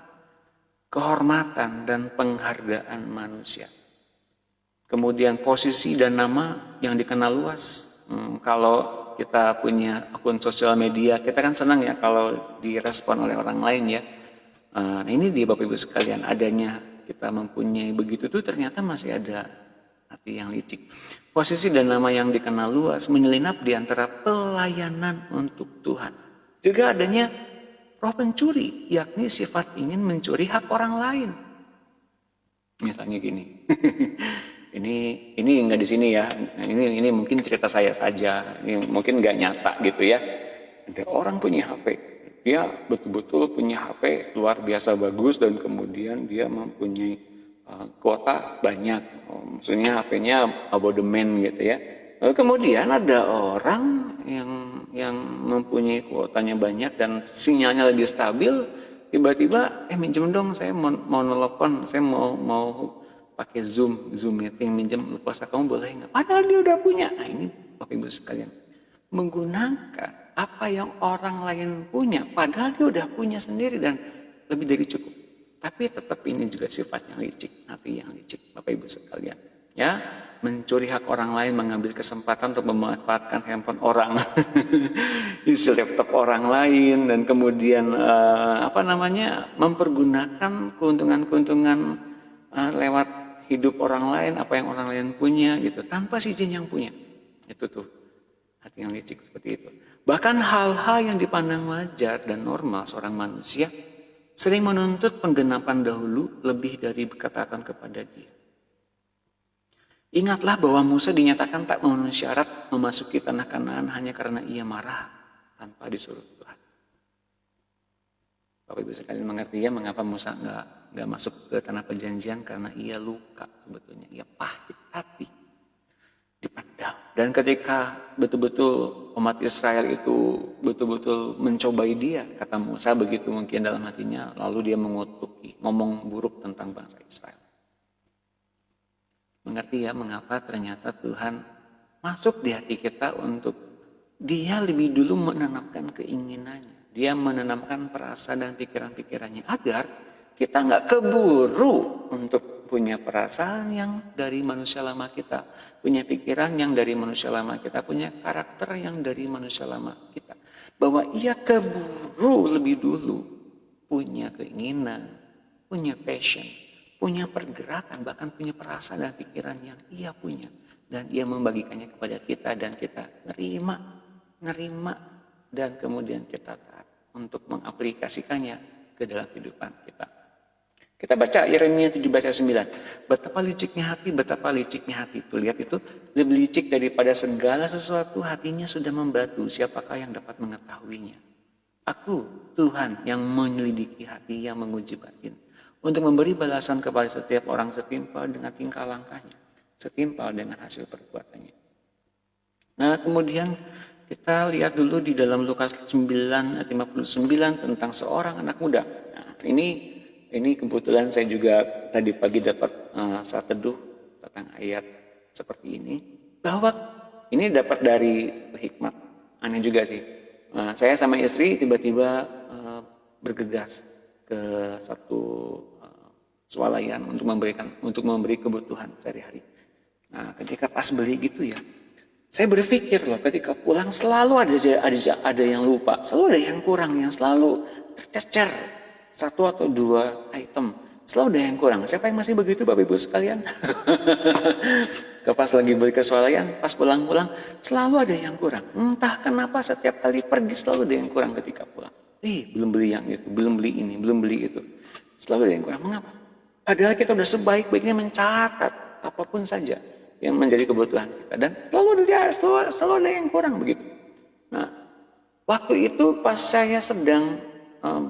S1: kehormatan dan penghargaan manusia. Kemudian posisi dan nama yang dikenal luas. Kalau kita punya akun sosial media, kita kan senang ya kalau direspon oleh orang lain ya. Nah, ini di Bapak Ibu sekalian, adanya kita mempunyai begitu tuh ternyata masih ada hati yang licik. Posisi dan nama yang dikenal luas menyelinap di antara pelayanan untuk Tuhan. Juga adanya roh pencuri, yakni sifat ingin mencuri hak orang lain. Misalnya gini. Ini nggak di sini ya. Ini mungkin cerita saya saja. Ini mungkin nggak nyata gitu ya. Ada orang punya HP, dia betul-betul punya HP luar biasa bagus, dan kemudian dia mempunyai kuota banyak. Maksudnya HP-nya abodemen gitu ya. Lalu kemudian ada orang yang mempunyai kuotanya banyak dan sinyalnya lebih stabil, tiba-tiba minjem dong, saya mau nelpon, saya mau pakai Zoom meeting, minjem pulsa kamu boleh nggak? Padahal dia udah punya. Nah, ini Bapak Ibu sekalian, menggunakan apa yang orang lain punya, padahal dia udah punya sendiri dan lebih dari cukup. Tapi tetap ini juga sifatnya licik, hati yang licik, Bapak Ibu sekalian. Ya, mencuri hak orang lain, mengambil kesempatan untuk memanfaatkan handphone orang, isi laptop orang lain, dan kemudian mempergunakan keuntungan-keuntungan lewat hidup orang lain, apa yang orang lain punya gitu, tanpa si jin yang punya. Itu tuh hati yang licik seperti itu. Bahkan hal-hal yang dipandang wajar dan normal seorang manusia sering menuntut penggenapan dahulu lebih dari ketaatan kepada dia. Ingatlah bahwa Musa dinyatakan tak memenuhi syarat memasuki tanah Kanaan hanya karena ia marah tanpa disuruh Tuhan. Bapak Ibu sekalian mengerti ya mengapa Musa nggak masuk ke tanah perjanjian, karena ia luka sebetulnya, ia pahit hati, dipandang. Dan ketika betul-betul umat Israel itu betul-betul mencobai dia, kata Musa begitu mungkin dalam hatinya, lalu dia mengutuki, ngomong buruk tentang bangsa Israel. Mengerti ya mengapa ternyata Tuhan masuk di hati kita untuk dia lebih dulu menanamkan keinginannya. Dia menanamkan perasaan dan pikiran-pikirannya agar kita nggak keburu untuk punya perasaan yang dari manusia lama kita, punya pikiran yang dari manusia lama kita, punya karakter yang dari manusia lama kita. Bahwa ia keburu lebih dulu punya keinginan, punya passion, punya pergerakan, bahkan punya perasaan dan pikiran yang ia punya. Dan ia membagikannya kepada kita dan kita nerima dan kemudian kita taat untuk mengaplikasikannya ke dalam kehidupan kita. Kita baca Yeremia 17:9. Betapa liciknya hati. Tuh lihat itu, lebih licik daripada segala sesuatu hatinya sudah membatu. Siapakah yang dapat mengetahuinya? Aku, Tuhan, yang menyelidiki hati, yang menguji batin, untuk memberi balasan kepada setiap orang setimpal dengan tingkah langkahnya, setimpal dengan hasil perbuatannya. Nah, kemudian kita lihat dulu di dalam Lukas 9:59 tentang seorang anak muda. Nah, ini kebetulan saya juga tadi pagi dapat saat teduh tentang ayat seperti ini, bahwa ini dapat dari hikmat. Aneh juga sih. Saya sama istri tiba-tiba bergegas ke satu swalayan untuk memberi kebutuhan sehari-hari. Nah, ketika pas beli gitu ya, saya berpikir loh, ketika pulang selalu ada yang lupa, selalu ada yang kurang, yang selalu tercecer. Satu atau dua item, selalu ada yang kurang. Siapa yang masih begitu Bapak Ibu sekalian? Pas lagi beli ke swalayan, pas pulang-pulang, selalu ada yang kurang. Entah kenapa setiap kali pergi selalu ada yang kurang ketika pulang. Belum beli yang itu, belum beli ini, belum beli itu. Selalu ada yang kurang. Mengapa? Padahal kita udah sebaik-baiknya mencatat apapun saja yang menjadi kebutuhan kita. Dan selalu ada yang kurang begitu. Nah, waktu itu pas saya sedang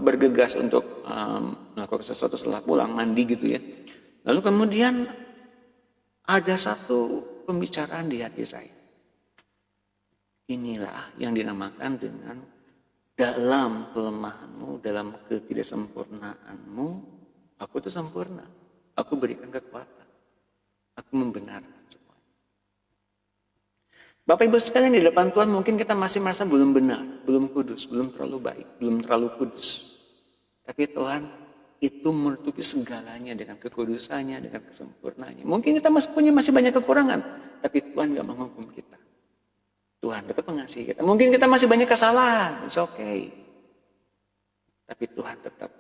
S1: bergegas untuk melakukan sesuatu setelah pulang mandi gitu ya. Lalu kemudian ada satu pembicaraan di hati saya. Inilah yang dinamakan dengan dalam kelemahanmu, dalam ketidaksempurnaanmu, aku itu sempurna. Aku berikan kekuatan. Aku membenarkan semua. Bapak Ibu sekalian, di depan Tuhan mungkin kita masih merasa belum benar, belum kudus, belum terlalu baik, belum terlalu kudus. Tapi Tuhan itu menutupi segalanya dengan kekudusannya, dengan kesempurnaannya. Mungkin kita masih banyak kekurangan, tapi Tuhan gak menghukum kita. Tuhan tetap mengasihi kita. Mungkin kita masih banyak kesalahan, it's okay. Tapi Tuhan tetap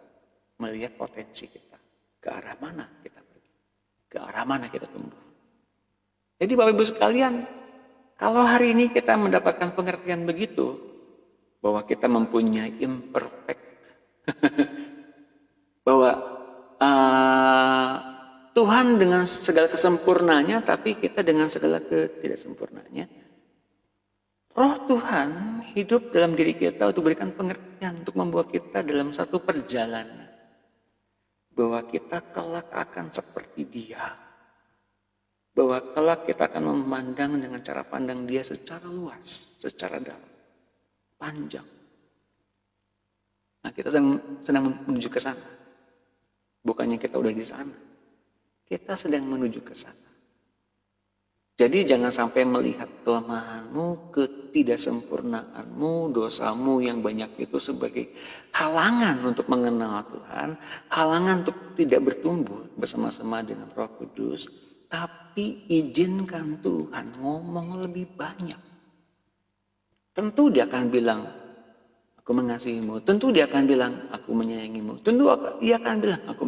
S1: melihat potensi kita. Ke arah mana kita pergi, ke arah mana kita tumbuh. Jadi Bapak Ibu sekalian, kalau hari ini kita mendapatkan pengertian begitu, bahwa kita mempunyai imperfect, bahwa Tuhan dengan segala kesempurnaannya, tapi kita dengan segala ketidaksempurnaannya, Roh Tuhan hidup dalam diri kita untuk berikan pengertian, untuk membawa kita dalam satu perjalanan, bahwa kita kelak akan seperti Dia. Bahwa kelak kita akan memandang dengan cara pandang Dia secara luas, secara dalam, panjang. Nah, kita sedang menuju ke sana. Bukannya kita udah di sana. Kita sedang menuju ke sana. Jadi jangan sampai melihat kelemahanmu, ketidaksempurnaanmu, dosamu yang banyak itu sebagai halangan untuk mengenal Tuhan, halangan untuk tidak bertumbuh bersama-sama dengan Roh Kudus. Tapi izinkan Tuhan ngomong lebih banyak. Tentu Dia akan bilang, aku mengasihimu. Tentu Dia akan bilang, aku menyayangimu. Tentu Dia akan bilang, aku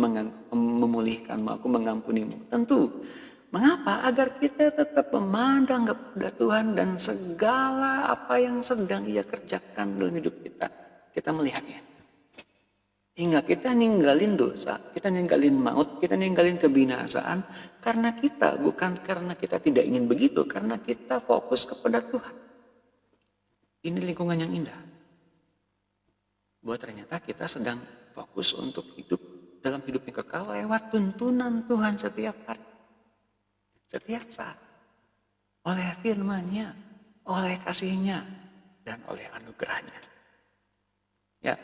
S1: memulihkanmu, aku mengampunimu. Tentu. Mengapa? Agar kita tetap memandang kepada Tuhan dan segala apa yang sedang Ia kerjakan dalam hidup kita. Kita melihatnya. Hingga kita ninggalin dosa, kita ninggalin maut, kita ninggalin kebinasaan. Karena kita, bukan karena kita tidak ingin begitu, karena kita fokus kepada Tuhan. Ini lingkungan yang indah. Bahwa ternyata kita sedang fokus untuk hidup dalam hidup yang kekal lewat tuntunan Tuhan setiap hari. Setiap saat. Oleh firman-Nya, oleh kasih-Nya, dan oleh anugerah-Nya. Ya.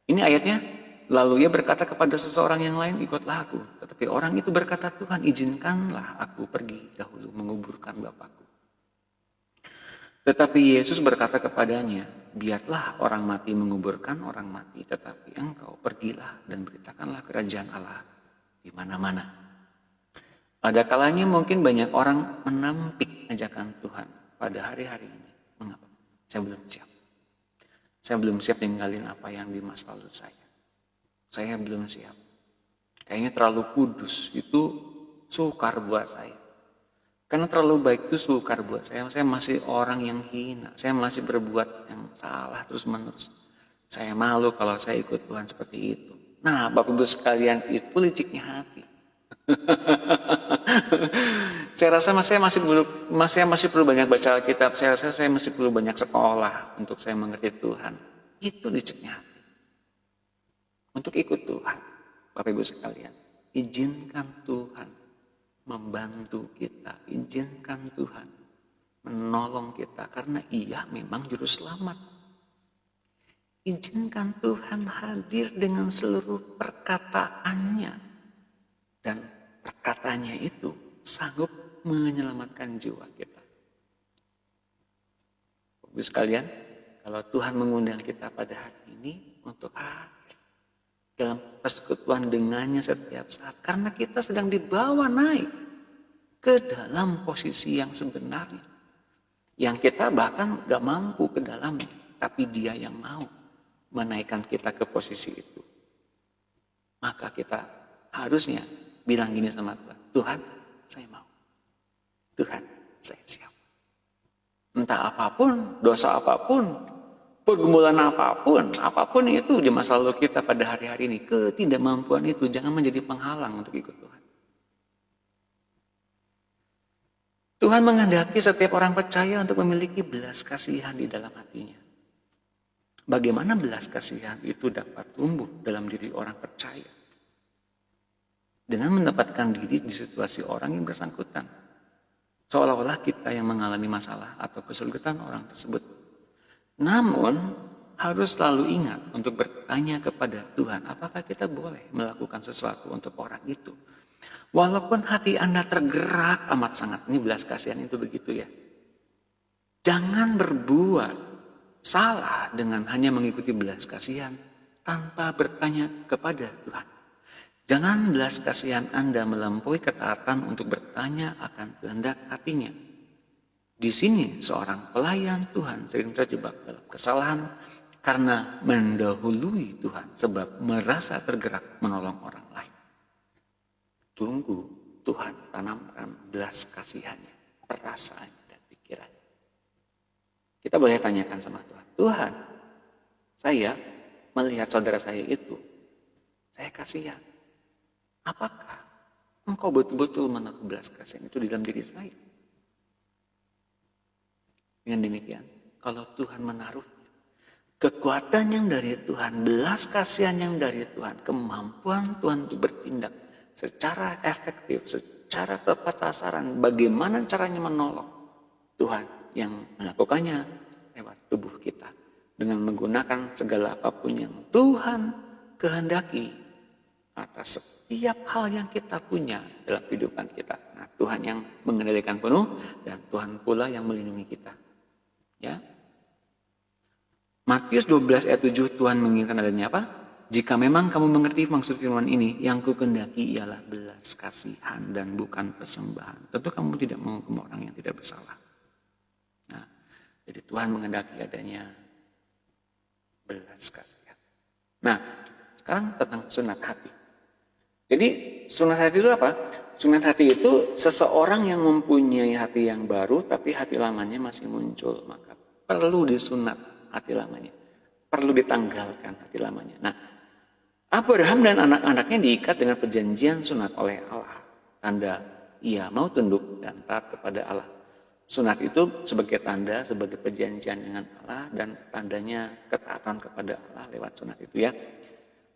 S1: Ini ayatnya, lalu Ia berkata kepada seseorang yang lain, ikutlah aku. Tetapi orang itu berkata, Tuhan izinkanlah aku pergi dahulu menguburkan Bapakku. Tetapi Yesus berkata kepadanya, biarlah orang mati menguburkan orang mati, tetapi engkau pergilah dan beritakanlah kerajaan Allah di mana-mana. Ada kalanya mungkin banyak orang menampik ajakan Tuhan pada hari-hari ini. Mengapa? Saya belum siap. Saya belum siap ninggalin apa yang di masa lalu saya. Saya belum siap. Kayaknya terlalu kudus, itu sukar buat saya. Karena terlalu baik itu sukar buat saya. Saya masih orang yang hina. Saya masih berbuat yang salah terus-menerus. Saya malu kalau saya ikut Tuhan seperti itu. Nah, Bapak Ibu sekalian, itu liciknya hati. Saya rasa saya masih perlu banyak baca Alkitab. Saya rasa saya masih perlu banyak sekolah untuk saya mengerti Tuhan. Itu liciknya hati. Untuk ikut Tuhan, Bapak Ibu sekalian, izinkan Tuhan membantu kita, izinkan Tuhan menolong kita, karena Ia memang juru selamat. Izinkan Tuhan hadir dengan seluruh perkataannya, dan perkataannya itu sanggup menyelamatkan jiwa kita. Bapak Ibu sekalian, kalau Tuhan mengundang kita pada hari ini untuk hadir dalam persekutuan dengannya setiap saat, karena kita sedang dibawa naik ke dalam posisi yang sebenarnya, yang kita bahkan gak mampu ke dalamnya, tapi Dia yang mau menaikkan kita ke posisi itu. Maka kita harusnya bilang gini sama Tuhan, Tuhan saya mau, Tuhan saya siap. Entah apapun, dosa apapun, pergumulan apapun itu di masa lalu kita pada hari-hari ini, ketidakmampuan itu jangan menjadi penghalang untuk ikut Tuhan. Tuhan menghendaki setiap orang percaya untuk memiliki belas kasihan di dalam hatinya. Bagaimana belas kasihan itu dapat tumbuh dalam diri orang percaya? Dengan mendapatkan diri di situasi orang yang bersangkutan. Seolah-olah kita yang mengalami masalah atau kesulitan orang tersebut. Namun, harus selalu ingat untuk bertanya kepada Tuhan, apakah kita boleh melakukan sesuatu untuk orang itu? Walaupun hati Anda tergerak amat sangat, ini belas kasihan itu begitu ya. Jangan berbuat salah dengan hanya mengikuti belas kasihan tanpa bertanya kepada Tuhan. Jangan belas kasihan Anda melampaui ketaatan untuk bertanya akan kehendak hatinya. Di sini seorang pelayan Tuhan sering terjebak dalam kesalahan karena mendahului Tuhan sebab merasa tergerak menolong orang lain. Tunggu Tuhan tanamkan belas kasihannya, perasaannya dan pikirannya. Kita boleh tanyakan sama Tuhan, Tuhan, saya melihat saudara saya itu, saya kasihan. Apakah Engkau betul-betul menaruh belas kasihan itu di dalam diri saya? Dengan demikian, kalau Tuhan menaruhnya, kekuatan yang dari Tuhan, belas kasihan yang dari Tuhan, kemampuan Tuhan untuk bertindak secara efektif, secara tepat sasaran, bagaimana caranya menolong, Tuhan yang melakukannya lewat tubuh kita dengan menggunakan segala apapun yang Tuhan kehendaki atas setiap hal yang kita punya dalam kehidupan kita. Nah, Tuhan yang mengendalikan penuh dan Tuhan pula yang melindungi kita. Ya. Matius 12 ayat 7 Tuhan mengingatkan adanya apa? Jika memang kamu mengerti maksud firman ini, yang kukendaki ialah belas kasihan dan bukan persembahan. Tentu kamu tidak menghukum orang yang tidak bersalah. Nah, jadi Tuhan mengendaki adanya belas kasihan. Nah, sekarang tentang sunat hati. Jadi sunat hati itu apa? Sunat hati itu seseorang yang mempunyai hati yang baru tapi hati lamanya masih muncul. Maka perlu disunat hati lamanya. Perlu ditanggalkan hati lamanya. Nah, Abraham dan anak-anaknya diikat dengan perjanjian sunat oleh Allah. Tanda ia mau tunduk dan taat kepada Allah. Sunat itu sebagai tanda, sebagai perjanjian dengan Allah dan tandanya ketaatan kepada Allah lewat sunat itu ya.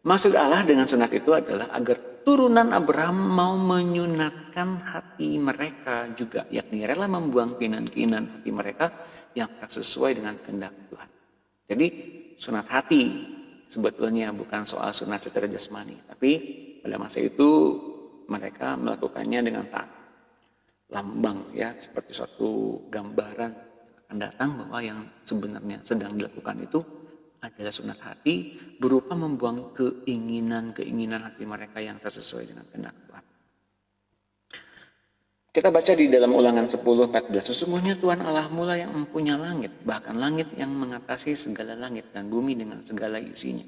S1: Maksud Allah dengan sunat itu adalah agar turunan Abraham mau menyunatkan hati mereka juga, yakni rela membuang keinginan-keinginan hati mereka yang tak sesuai dengan kehendak Tuhan. Jadi sunat hati sebetulnya bukan soal sunat secara jasmani, tapi pada masa itu mereka melakukannya dengan taat. Lambang ya, seperti suatu gambaran akan datang bahwa yang sebenarnya sedang dilakukan itu adalah sunat hati berupa membuang keinginan-keinginan hati mereka yang tak sesuai dengan kehendak Tuhan. Kita baca di dalam Ulangan 10:14, sesungguhnya Tuhan Allahmu lah yang mempunyai langit, bahkan langit yang mengatasi segala langit dan bumi dengan segala isinya.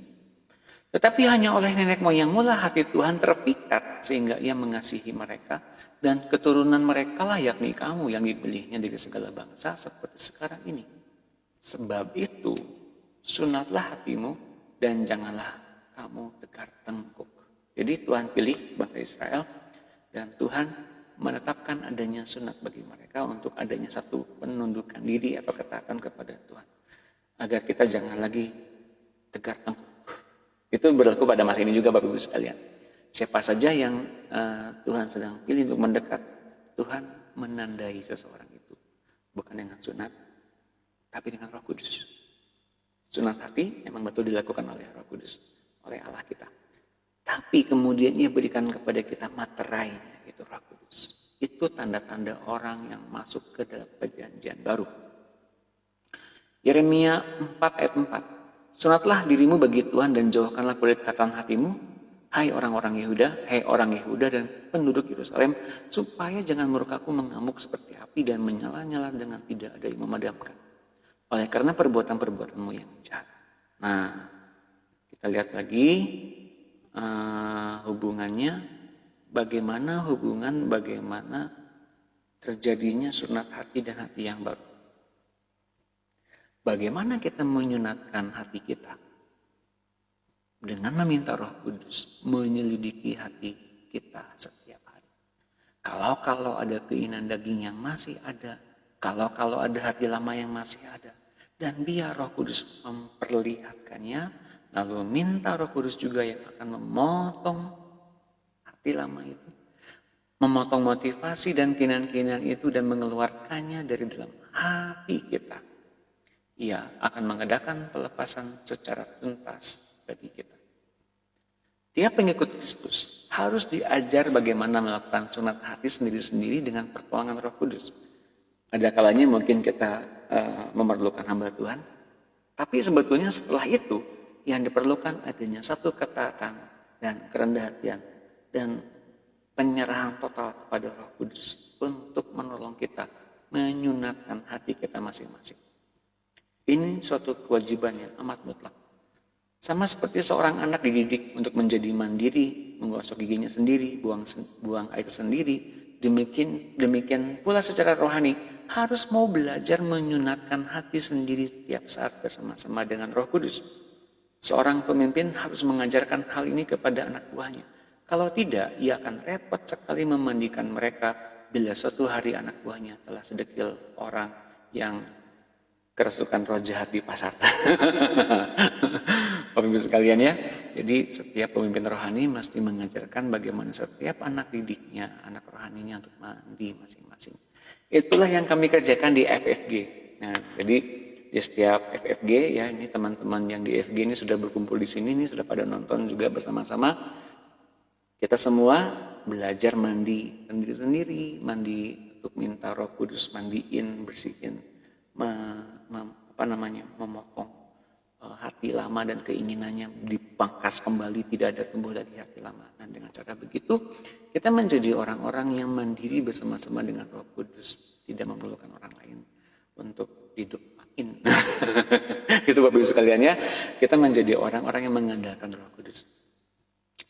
S1: Tetapi hanya oleh nenek moyangmu lah hati Tuhan terpikat sehingga ia mengasihi mereka, dan keturunan mereka lah yakni kamu yang dipilihnya dari segala bangsa seperti sekarang ini. Sebab itu, sunatlah hatimu dan janganlah kamu tegar tengkuk. Jadi Tuhan pilih bangsa Israel dan Tuhan menetapkan adanya sunat bagi mereka untuk adanya satu penundukan diri atau ketaatan kepada Tuhan. Agar kita jangan lagi tegar tengkuk. Itu berlaku pada masa ini juga Bapak Ibu sekalian. Siapa saja yang Tuhan sedang pilih untuk mendekat, Tuhan menandai seseorang itu. Bukan dengan sunat, tapi dengan Roh Kudus. Sunat hati memang betul dilakukan oleh Roh Kudus, oleh Allah kita. Tapi kemudian ia berikan kepada kita materainya, itu Roh Kudus. Itu tanda-tanda orang yang masuk ke dalam perjanjian baru. Yeremia 4 ayat 4. Sunatlah dirimu bagi Tuhan dan jauhkanlah kedekatan hatimu, hai orang-orang Yehuda, hai orang Yehuda dan penduduk Yerusalem, supaya jangan murkaku mengamuk seperti api dan menyala-nyala dengan tidak ada yang memadamkan. Oleh karena perbuatan-perbuatanmu yang jahat. Nah, kita lihat lagi hubungannya, bagaimana terjadinya sunat hati dan hati yang baru. Bagaimana kita menyunatkan hati kita? Dengan meminta Roh Kudus menyelidiki hati kita setiap hari. Kalau ada keinginan daging yang masih ada, kalau ada hati lama yang masih ada, dan biar Roh Kudus memperlihatkannya, lalu minta Roh Kudus juga yang akan memotong hati lama itu, memotong motivasi dan keinginan-keinginan itu dan mengeluarkannya dari dalam hati kita. Ia akan mengadakan pelepasan secara tuntas bagi kita. Tiap pengikut Kristus harus diajar bagaimana melakukan sunat hati sendiri-sendiri dengan pertolongan Roh Kudus. Ada kalanya mungkin kita memerlukan hamba Tuhan, tapi sebetulnya setelah itu yang diperlukan adanya satu ketaatan dan kerendahan hatian dan penyerahan total kepada Roh Kudus untuk menolong kita menyunatkan hati kita masing-masing. Ini suatu kewajiban yang amat mutlak. Sama seperti seorang anak dididik untuk menjadi mandiri, menggosok giginya sendiri, buang air sendiri, demikian pula secara rohani harus mau belajar menyunatkan hati sendiri setiap saat bersama-sama dengan Roh Kudus. Seorang pemimpin harus mengajarkan hal ini kepada anak buahnya. Kalau tidak, ia akan repot sekali memandikan mereka bila suatu hari anak buahnya telah sedekil orang yang kerasukan roh jahat di pasar. Bapak Ibu sekalian ya, jadi setiap pemimpin rohani mesti mengajarkan bagaimana setiap anak didiknya, anak rohaninya untuk mandi masing-masing. Itulah yang kami kerjakan di FFG. Nah, jadi di setiap FFG ya, ini teman-teman yang di FFG ini sudah berkumpul di sini, ini sudah pada nonton juga bersama-sama. Kita semua belajar mandi sendiri-sendiri, mandi untuk minta Roh Kudus mandiin, bersihin, memotong hati lama dan keinginannya dipangkas kembali, tidak ada tumbuh lagi hati lama. Dan dengan cara begitu kita menjadi orang-orang yang mandiri bersama-sama dengan Roh Kudus, tidak memerlukan orang lain untuk hidupain. Itu Bapak Ibu sekalian ya, kita menjadi orang-orang yang mengandalkan Roh Kudus.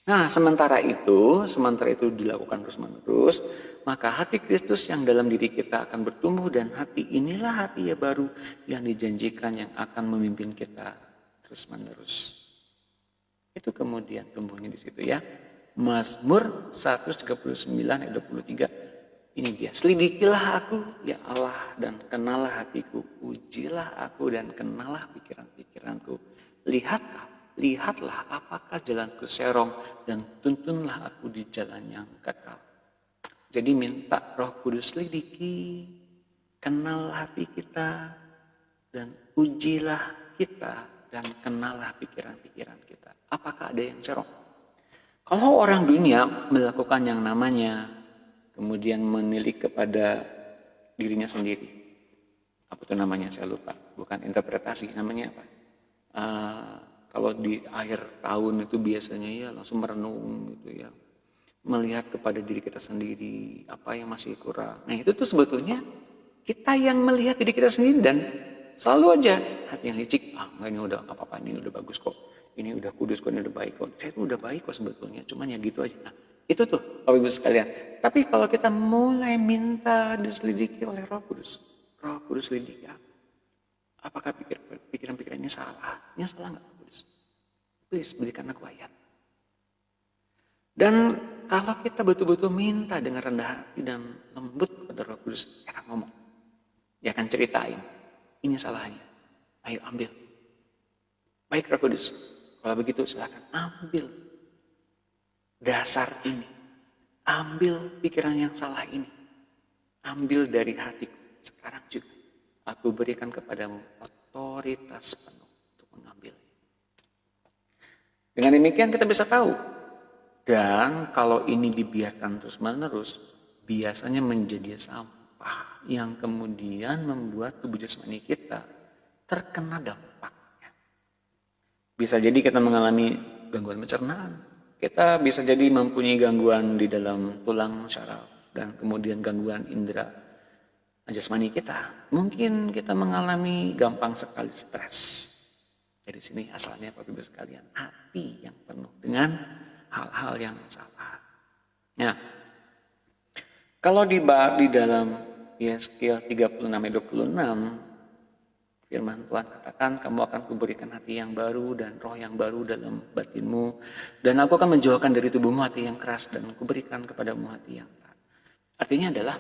S1: Nah, sementara itu dilakukan terus-menerus, maka hati Kristus yang dalam diri kita akan bertumbuh dan hati inilah hati yang baru yang dijanjikan yang akan memimpin kita terus-menerus. Itu kemudian tumbuhnya di situ ya. Mazmur 139 ayat 23. Ini dia, selidikilah aku ya Allah dan kenalah hatiku, ujilah aku dan kenalah pikiran-pikiranku. Lihatlah apakah jalanku serong dan tuntunlah aku di jalan yang kekal. Jadi minta Roh Kudus selidiki, kenal hati kita, dan ujilah kita, dan kenallah pikiran-pikiran kita. Apakah ada yang serong? Kalau orang dunia melakukan yang namanya, kemudian menilik kepada dirinya sendiri. Apa itu namanya? Saya lupa. Bukan interpretasi, namanya apa? Kalau di akhir tahun itu biasanya ya langsung merenung gitu ya. melihat kepada diri kita sendiri, apa yang masih kurang. Nah itu tuh sebetulnya kita yang melihat diri kita sendiri dan selalu aja hati yang licik, enggak ini udah apa-apa, ini udah bagus kok, ini udah kudus kok, ini udah baik kok, saya tuh udah baik kok sebetulnya, cuman ya gitu aja. Nah itu tuh Bapak Ibu sekalian. Tapi kalau kita mulai minta diselidiki oleh Roh Kudus selidiki apakah pikiran-pikiran ini salah? Ini salah nggak Roh Kudus? Please berikan aku ayat. Dan kalau kita betul-betul minta dengan rendah hati dan lembut kepada Roh Kudus, dia akan ngomong. Dia akan ceritain, ini salahnya. Ayo ambil. Baik Roh Kudus, kalau begitu silakan ambil dasar ini. Ambil pikiran yang salah ini. Ambil dari hatiku. Sekarang juga aku berikan kepadamu otoritas penuh untuk mengambil. Dengan demikian kita bisa tahu. Dan kalau ini dibiarkan terus-menerus, biasanya menjadi sampah yang kemudian membuat tubuh jasmani kita terkena dampaknya. Bisa jadi kita mengalami gangguan pencernaan. Kita bisa jadi mempunyai gangguan di dalam tulang syaraf dan kemudian gangguan indera jasmani kita. Mungkin kita mengalami gampang sekali stres. Dari sini asalnya Bapak Ibu sekalian, hati yang penuh dengan hal-hal yang salah. Nah, kalau di dalam Yeskiel 36:26, firman Tuhan katakan, kamu akan kuberikan hati yang baru dan roh yang baru dalam batinmu, dan aku akan menjauhkan dari tubuhmu hati yang keras dan kuberikan kepadamu hati yang taat. Artinya adalah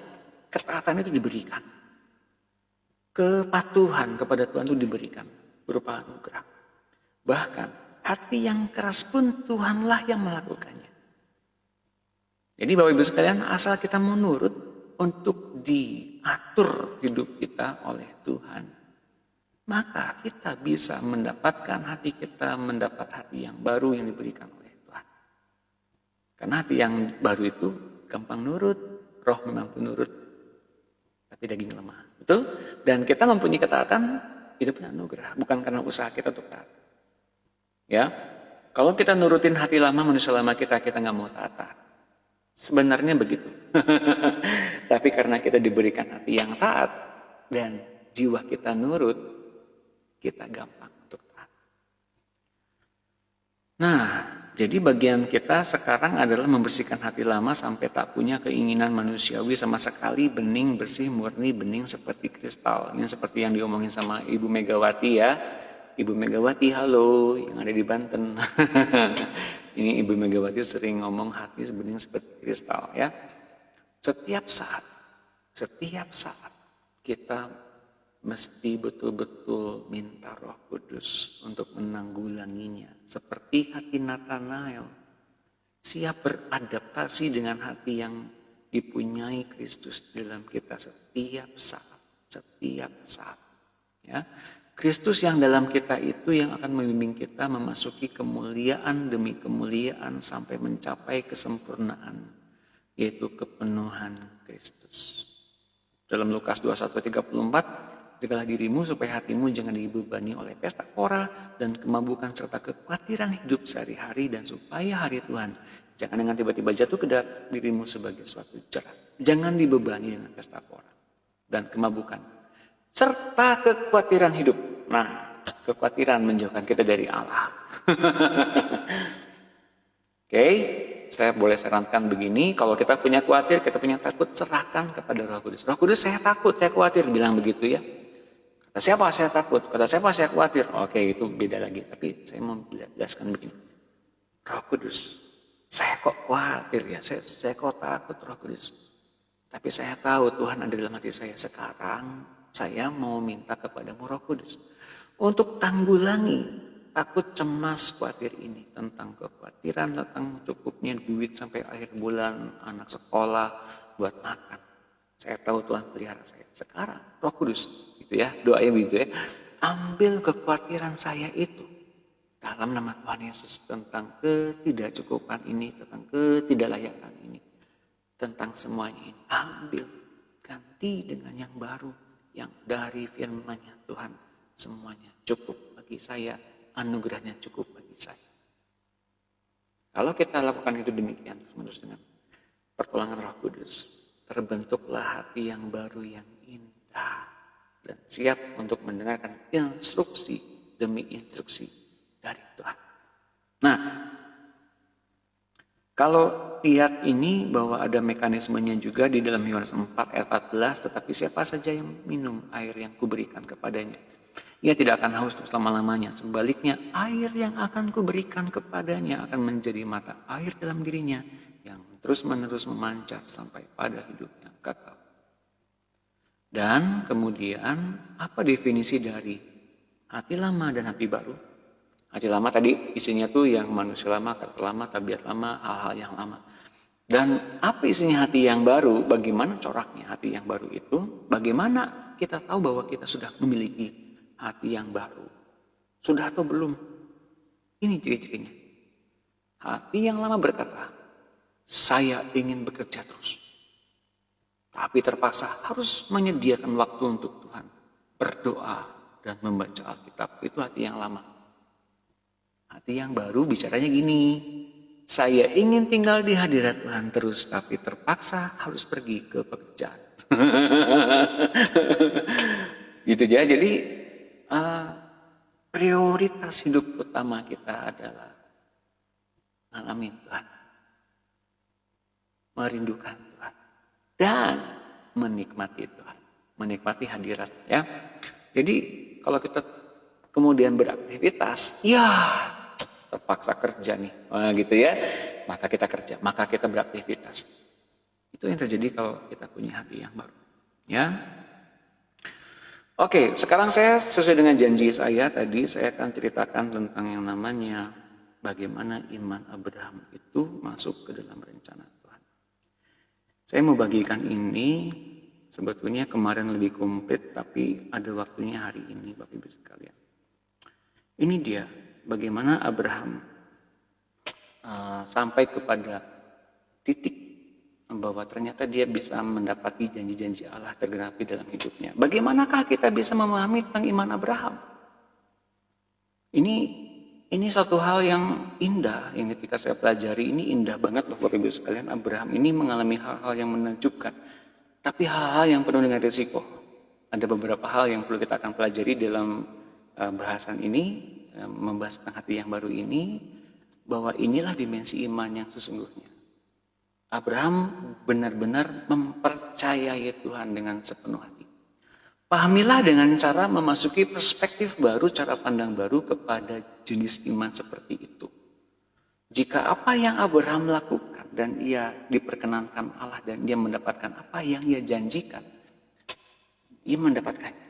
S1: ketaatan itu diberikan. Kepatuhan kepada Tuhan itu diberikan berupa anugerah. Bahkan hati yang keras pun Tuhanlah yang melakukannya. Jadi Bapak Ibu sekalian, asal kita mau nurut untuk diatur hidup kita oleh Tuhan, maka kita bisa mendapatkan hati kita, mendapat hati yang baru yang diberikan oleh Tuhan. Karena hati yang baru itu gampang nurut, roh memang penurut, tapi daging lemah. Betul? Dan kita mempunyai ketaatan, itu pun anugerah, bukan karena usaha kita untuk taat. Ya, kalau kita nurutin hati lama, manusia lama kita nggak mau taat. Sebenarnya begitu. Tapi karena kita diberikan hati yang taat dan jiwa kita nurut, kita gampang untuk taat. Nah, jadi bagian kita sekarang adalah membersihkan hati lama sampai tak punya keinginan manusiawi sama sekali, bening, bersih, murni, bening seperti kristal. Ini seperti yang diomongin sama Ibu Megawati ya. Ibu Megawati, halo, yang ada di Banten. Ini Ibu Megawati sering ngomong hati sebenarnya seperti kristal ya. Setiap saat kita mesti betul-betul minta Roh Kudus untuk menanggulanginya. Seperti hati Nathanael, siap beradaptasi dengan hati yang dipunyai Kristus dalam kita setiap saat. Ya. Kristus yang dalam kita itu yang akan membimbing kita memasuki kemuliaan demi kemuliaan sampai mencapai kesempurnaan, yaitu kepenuhan Kristus. Dalam Lukas 21:34, jagalah dirimu supaya hatimu jangan dibebani oleh pesta pora dan kemabukan serta kekhawatiran hidup sehari-hari, dan supaya hari Tuhan jangan dengan tiba-tiba jatuh ke dalam dirimu sebagai suatu jerat. Jangan dibebani dengan pesta pora dan kemabukan serta kekhawatiran hidup. Nah, kekhawatiran menjauhkan kita dari Allah. Oke, saya boleh sarankan begini, kalau kita punya khawatir, kita punya takut, serahkan kepada Roh Kudus. Roh Kudus, saya takut, saya khawatir, bilang begitu ya. Kata siapa saya takut, kata siapa saya khawatir. Oke, itu beda lagi, tapi saya mau jelaskan begini. Roh Kudus, saya kok khawatir ya, saya kok takut Roh Kudus. Tapi saya tahu Tuhan ada dalam hati saya sekarang. Saya mau minta kepadamu Roh Kudus untuk tanggulangi takut, cemas, khawatir ini, tentang kekhawatiran, tentang cukupnya duit sampai akhir bulan, anak sekolah, buat makan. Saya tahu Tuhan pelihara saya. Sekarang Roh Kudus, gitu ya, doanya begitu ya. Ambil kekhawatiran saya itu dalam nama Tuhan Yesus tentang ketidakcukupan ini, tentang ketidaklayakan ini, tentang semuanya ini. Ambil, ganti dengan yang baru, yang dari firman-Nya Tuhan, semuanya cukup bagi saya, anugerahnya cukup bagi saya. Kalau kita lakukan itu demikian terus-menerus dengan pertolongan Roh Kudus, terbentuklah hati yang baru yang indah dan siap untuk mendengarkan instruksi demi instruksi dari Tuhan. Nah, kalau lihat ini bahwa ada mekanismenya juga di dalam Yohanes 4 ayat 14, tetapi siapa saja yang minum air yang kuberikan kepadanya, ia tidak akan haus selama-lamanya. Sebaliknya, air yang akan kuberikan kepadanya akan menjadi mata air dalam dirinya yang terus-menerus memancar sampai pada hidup yang kekal. Dan kemudian, apa definisi dari hati lama dan hati baru? Hati lama tadi isinya tuh yang manusia lama, karakter lama, tabiat lama, hal-hal yang lama. Dan apa isinya hati yang baru? Bagaimana coraknya hati yang baru itu? Bagaimana kita tahu bahwa kita sudah memiliki hati yang baru? Sudah atau belum? Ini ciri-cirinya. Hati yang lama berkata, saya ingin bekerja terus. Tapi terpaksa harus menyediakan waktu untuk Tuhan. Berdoa dan membaca Alkitab. Itu hati yang lama. Hati yang baru bicaranya gini, saya ingin tinggal di hadirat Tuhan terus, tapi terpaksa harus pergi ke pekerjaan. Gitu aja. Jadi prioritas hidup utama kita adalah ngalamin Tuhan, merindukan Tuhan, dan menikmati Tuhan, menikmati hadirat. Ya. Jadi kalau kita kemudian beraktivitas, ya terpaksa kerja nih, gitu ya. Maka kita kerja, maka kita beraktivitas. Itu yang terjadi kalau kita punya hati yang baru. Ya. Oke, sekarang saya sesuai dengan janji saya tadi, saya akan ceritakan tentang yang namanya bagaimana iman Abraham itu masuk ke dalam rencana Tuhan. Saya mau bagikan ini, sebetulnya kemarin lebih komplit, tapi ada waktunya hari ini, Bapak Ibu sekalian. Ini dia, bagaimana Abraham sampai kepada titik bahwa ternyata dia bisa mendapati janji-janji Allah tergenapi dalam hidupnya. Bagaimanakah kita bisa memahami tentang iman Abraham? Ini satu hal yang indah, yang ketika saya pelajari ini indah banget loh Bapak Ibu sekalian. Abraham ini mengalami hal-hal yang menakjubkan, tapi hal-hal yang penuh dengan risiko. Ada beberapa hal yang perlu kita akan pelajari dalam bahasan ini, membahas tentang hati yang baru ini, bahwa inilah dimensi iman yang sesungguhnya. Abraham benar-benar mempercayai Tuhan dengan sepenuh hati. Pahamilah dengan cara memasuki perspektif baru, cara pandang baru kepada jenis iman seperti itu. Jika apa yang Abraham lakukan dan ia diperkenankan Allah dan dia mendapatkan apa yang ia janjikan, ia mendapatkannya.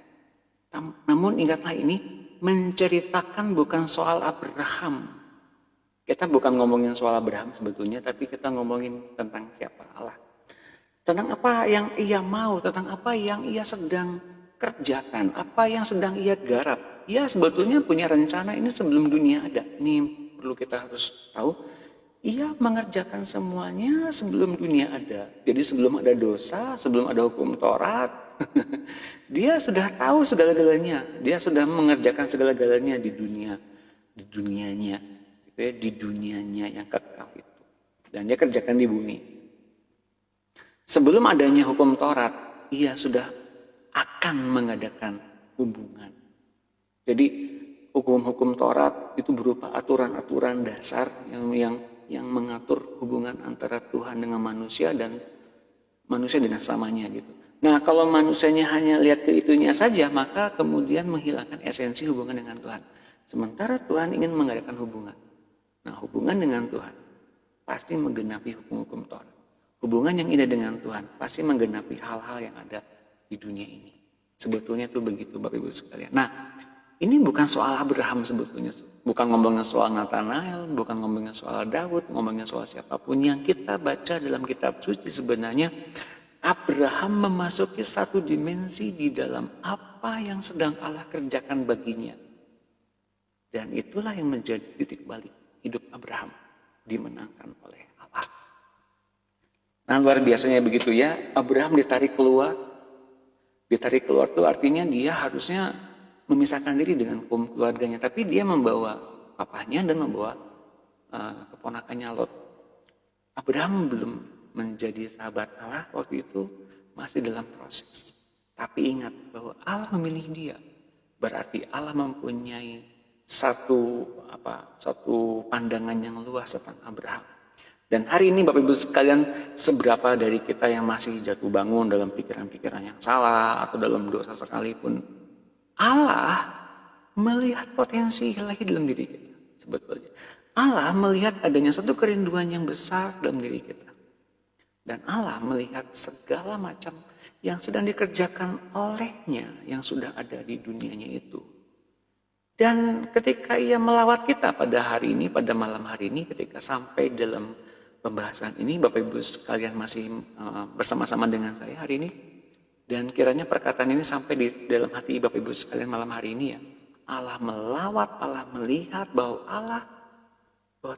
S1: Namun ingatlah ini menceritakan bukan soal Abraham. Kita bukan ngomongin soal Abraham sebetulnya, tapi kita ngomongin tentang siapa Allah. Tentang apa yang ia mau, tentang apa yang ia sedang kerjakan, apa yang sedang ia garap. Ia sebetulnya punya rencana ini sebelum dunia ada. Ini perlu kita harus tahu. Ia mengerjakan semuanya sebelum dunia ada. Jadi sebelum ada dosa, sebelum ada hukum Taurat, dia sudah tahu segala-galanya. Dia sudah mengerjakan segala-galanya di dunianya, gitu ya, di dunianya yang kekal itu. Dan dia kerjakan di bumi. Sebelum adanya hukum Taurat, ia sudah akan mengadakan hubungan. Jadi hukum-hukum Taurat itu berupa aturan-aturan dasar yang mengatur hubungan antara Tuhan dengan manusia dan manusia dengan sesamanya gitu. Nah, kalau manusianya hanya lihat ke itunya saja, maka kemudian menghilangkan esensi hubungan dengan Tuhan. Sementara Tuhan ingin mengadakan hubungan. Nah, hubungan dengan Tuhan pasti menggenapi hukum-hukum Taurat. Hubungan yang indah dengan Tuhan pasti menggenapi hal-hal yang ada di dunia ini. Sebetulnya itu begitu Bapak Ibu sekalian. Nah, ini bukan soal Abraham sebetulnya. Bukan ngomongin soal Nathanael, bukan ngomongin soal Daud, ngomongin soal siapapun. Yang kita baca dalam kitab suci sebenarnya Abraham memasuki satu dimensi di dalam apa yang sedang Allah kerjakan baginya. Dan itulah yang menjadi titik balik hidup Abraham, dimenangkan oleh Allah. Nah, luar biasanya begitu ya, Abraham ditarik keluar. Ditarik keluar itu artinya dia harusnya memisahkan diri dengan keluarganya. Tapi dia membawa papahnya dan membawa keponakannya Lot. Abraham belum menjadi sahabat Allah waktu itu masih dalam proses. Tapi ingat bahwa Allah memilih dia. Berarti Allah mempunyai satu pandangan yang luas tentang Abraham. Dan hari ini Bapak Ibu sekalian, seberapa dari kita yang masih jatuh bangun dalam pikiran-pikiran yang salah atau dalam dosa sekalipun, Allah melihat potensi ilahi dalam diri kita. Sebetulnya Allah melihat adanya satu kerinduan yang besar dalam diri kita. Dan Allah melihat segala macam yang sedang dikerjakan olehnya yang sudah ada di dunianya itu. Dan ketika ia melawat kita pada hari ini, pada malam hari ini, ketika sampai dalam pembahasan ini, Bapak Ibu sekalian masih bersama-sama dengan saya hari ini. Dan kiranya perkataan ini sampai di dalam hati Bapak Ibu sekalian malam hari ini ya. Allah melawat, Allah melihat bahwa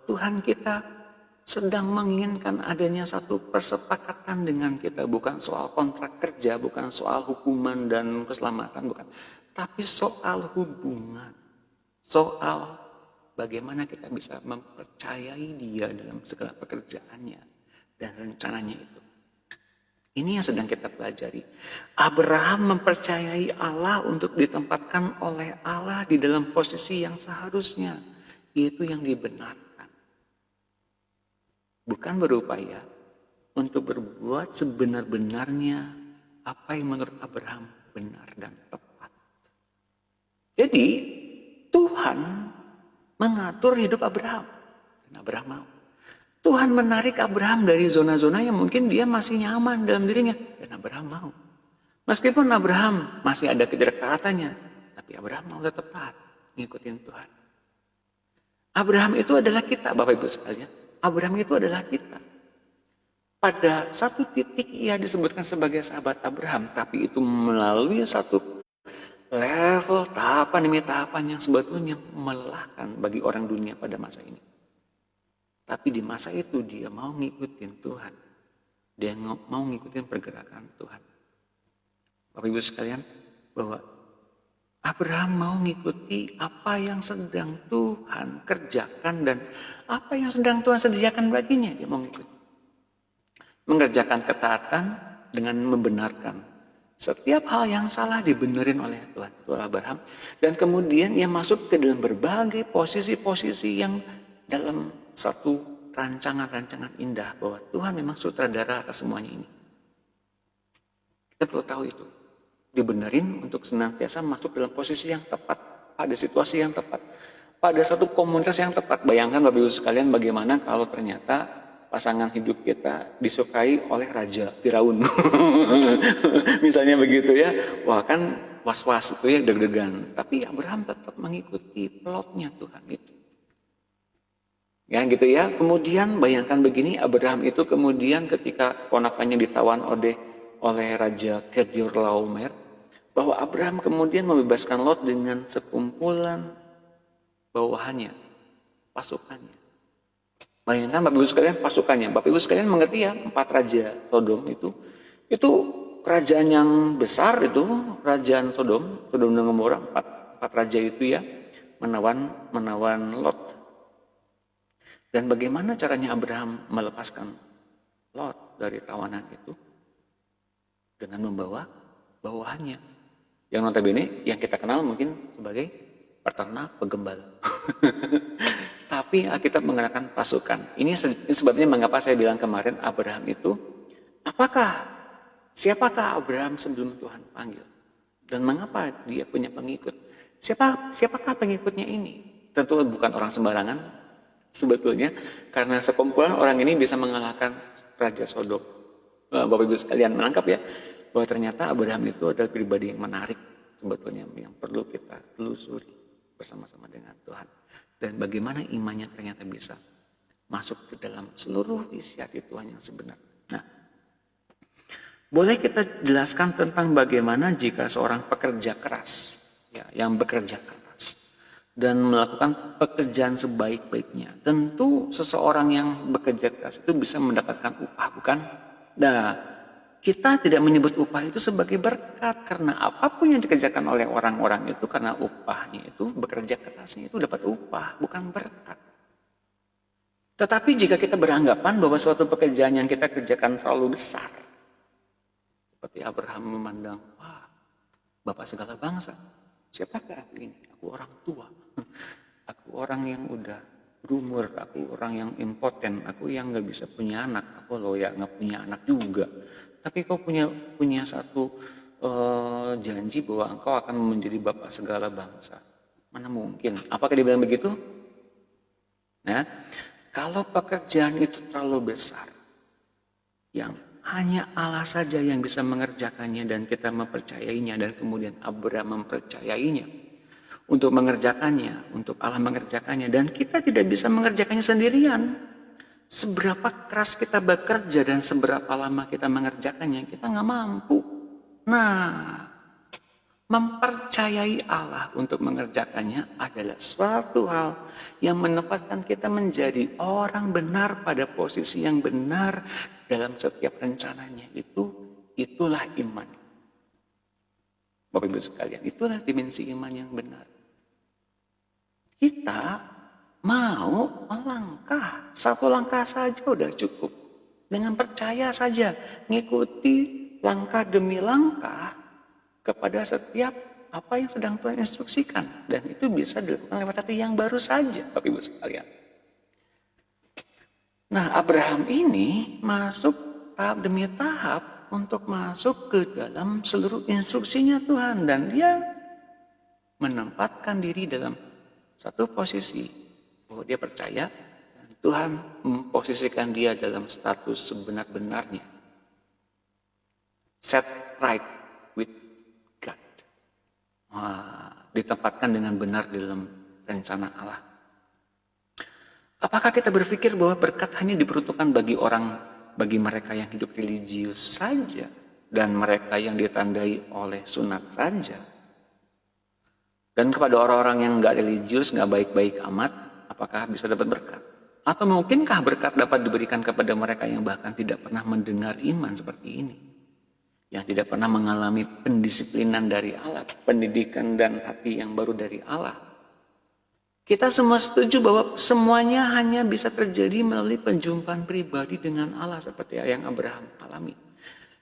S1: Tuhan kita sedang menginginkan adanya satu persepakatan dengan kita. Bukan soal kontrak kerja, bukan soal hukuman dan keselamatan, bukan. Tapi soal hubungan. Soal bagaimana kita bisa mempercayai dia dalam segala pekerjaannya dan rencananya itu. Ini yang sedang kita pelajari. Abraham mempercayai Allah untuk ditempatkan oleh Allah di dalam posisi yang seharusnya. Yaitu yang dibenarkan. Bukan berupaya untuk berbuat sebenar-benarnya apa yang menurut Abraham benar dan tepat. Jadi Tuhan mengatur hidup Abraham. Dan Abraham mau. Tuhan menarik Abraham dari zona-zona yang mungkin dia masih nyaman dalam dirinya. Dan Abraham mau. Meskipun Abraham masih ada kederekatannya. Tapi Abraham mau tetap taat ngikutin Tuhan. Abraham itu adalah kita, Bapak Ibu sekalian. Abraham itu adalah kita. Pada satu titik ia disebutkan sebagai sahabat Abraham. Tapi itu melalui satu level tahapan demi tahapan yang sebetulnya melelahkan bagi orang dunia pada masa ini. Tapi di masa itu dia mau ngikutin Tuhan. Dia mau ngikutin pergerakan Tuhan. Bapak Ibu sekalian, bahwa Abraham mau ngikuti apa yang sedang Tuhan kerjakan dan apa yang sedang Tuhan sediakan baginya. Dia mau ngikuti. Mengerjakan ketaatan dengan membenarkan. Setiap hal yang salah dibenerin oleh Tuhan Abraham. Dan kemudian ia masuk ke dalam berbagai posisi-posisi yang dalam satu rancangan-rancangan indah. Bahwa Tuhan memang sutradara atas semuanya ini. Kita perlu tahu itu. Dibenerin untuk senantiasa masuk dalam posisi yang tepat. Pada situasi yang tepat. Pada satu komunitas yang tepat. Bayangkan Bapak Ibu sekalian bagaimana kalau ternyata pasangan hidup kita disukai oleh Raja Firaun. Misalnya begitu ya. Wah kan was-was itu ya, deg-degan. Tapi Abraham tetap mengikuti plotnya Tuhan itu. Ya gitu ya. Kemudian bayangkan begini, Abraham itu kemudian ketika ponakannya ditawan oleh Raja Kedorlaomer, bahwa Abraham kemudian membebaskan Lot dengan sekumpulan bawahannya, pasukannya. Bayangkan Bapak Ibu sekalian pasukannya. Bapak Ibu sekalian mengerti ya, 4 raja Sodom itu kerajaan yang besar itu, kerajaan Sodom dan Gomora, 4 raja itu ya, menawan Lot. Dan bagaimana caranya Abraham melepaskan Lot dari tawanan itu? Dengan membawa bawahannya. Yang notabene yang kita kenal mungkin sebagai peternak, pegembala. Tapi Alkitab mengenakan pasukan. Ini sebabnya mengapa saya bilang kemarin Abraham itu, siapakah Abraham sebelum Tuhan panggil? Dan mengapa dia punya pengikut? Siapakah pengikutnya ini? Tentu bukan orang sembarangan sebetulnya, karena sekumpulan orang ini bisa mengalahkan Raja Sodom. Bapak Ibu sekalian menangkap ya, bahwa ternyata Abraham itu adalah pribadi yang menarik sebetulnya, yang perlu kita telusuri bersama-sama dengan Tuhan. Dan bagaimana imannya ternyata bisa masuk ke dalam seluruh isi hati Tuhan yang sebenarnya. Nah, boleh kita jelaskan tentang bagaimana jika seorang pekerja keras, ya, yang bekerja keras dan melakukan pekerjaan sebaik-baiknya. Tentu seseorang yang bekerja keras itu bisa mendapatkan upah, bukan? Nah, kita tidak menyebut upah itu sebagai berkat, karena apapun yang dikerjakan oleh orang-orang itu karena upahnya itu, bekerja kerasnya itu dapat upah, bukan berkat. Tetapi jika kita beranggapan bahwa suatu pekerjaan yang kita kerjakan terlalu besar, seperti Abraham memandang, wah, Bapak segala bangsa, siapakah aku ini? Aku orang tua, aku orang yang udah berumur, aku orang yang impoten, aku yang nggak bisa punya anak, aku loh ya nggak punya anak juga. Tapi kau punya satu janji bahwa engkau akan menjadi Bapak segala bangsa. Mana mungkin? Apakah dia bilang begitu? Nah, kalau pekerjaan itu terlalu besar, yang hanya Allah saja yang bisa mengerjakannya dan kita mempercayainya, dan kemudian Abraham mempercayainya untuk mengerjakannya, untuk Allah mengerjakannya, dan kita tidak bisa mengerjakannya sendirian. Seberapa keras kita bekerja dan seberapa lama kita mengerjakannya, kita nggak mampu. Nah, mempercayai Allah untuk mengerjakannya adalah suatu hal yang menempatkan kita menjadi orang benar pada posisi yang benar dalam setiap rencananya. Itulah iman. Bapak Ibu sekalian, itulah dimensi iman yang benar. Kita mau melangkah, satu langkah saja udah cukup. Dengan percaya saja, ngikuti langkah demi langkah kepada setiap apa yang sedang Tuhan instruksikan. Dan itu bisa dilakukan lewat hati yang baru saja, Bapak Ibu sekalian. Nah, Abraham ini masuk tahap demi tahap untuk masuk ke dalam seluruh instruksinya Tuhan. Dan dia menempatkan diri dalam satu posisi bahwa dia percaya dan Tuhan memposisikan dia dalam status sebenar-benarnya. Set right with God. Ditempatkan dengan benar di dalam rencana Allah. Apakah kita berpikir bahwa berkat hanya diperuntukkan bagi mereka yang hidup religius saja dan mereka yang ditandai oleh sunat saja? Dan kepada orang-orang yang nggak religius, nggak baik-baik amat, apakah bisa dapat berkat? Atau mungkinkah berkat dapat diberikan kepada mereka yang bahkan tidak pernah mendengar iman seperti ini? Yang tidak pernah mengalami pendisiplinan dari Allah, pendidikan dan hati yang baru dari Allah. Kita semua setuju bahwa semuanya hanya bisa terjadi melalui penjumpaan pribadi dengan Allah seperti yang Abraham alami.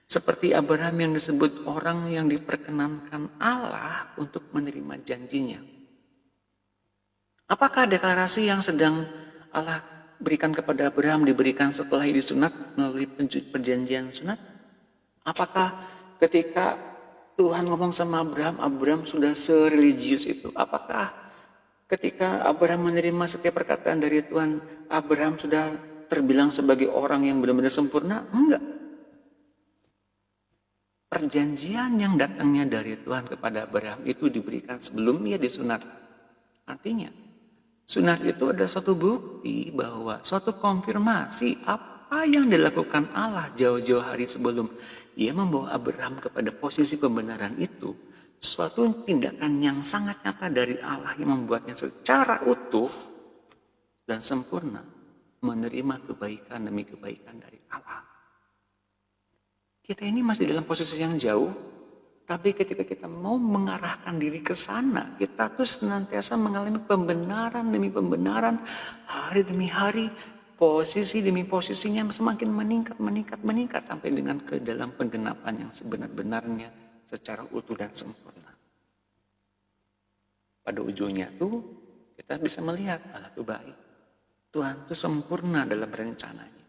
S1: Seperti Abraham yang disebut orang yang diperkenankan Allah untuk menerima janjinya. Apakah deklarasi yang sedang Allah berikan kepada Abraham diberikan setelah disunat melalui perjanjian sunat? Apakah ketika Tuhan ngomong sama Abraham, Abraham sudah sereligius itu? Apakah ketika Abraham menerima setiap perkataan dari Tuhan, Abraham sudah terbilang sebagai orang yang benar-benar sempurna? Enggak. Perjanjian yang datangnya dari Tuhan kepada Abraham itu diberikan sebelum ia disunat. Artinya, sunat itu ada suatu bukti bahwa suatu konfirmasi apa yang dilakukan Allah jauh-jauh hari sebelum ia membawa Abraham kepada posisi pembenaran itu. Suatu tindakan yang sangat nyata dari Allah yang membuatnya secara utuh dan sempurna menerima kebaikan demi kebaikan dari Allah. Kita ini masih dalam posisi yang jauh, tapi ketika kita mau mengarahkan diri ke sana, kita tuh senantiasa mengalami pembenaran demi pembenaran, hari demi hari, posisi demi posisinya semakin meningkat sampai dengan ke dalam penggenapan yang sebenar-benarnya secara utuh dan sempurna. Pada ujungnya tuh kita bisa melihat Allah itu baik. Tuhan itu sempurna dalam rencananya.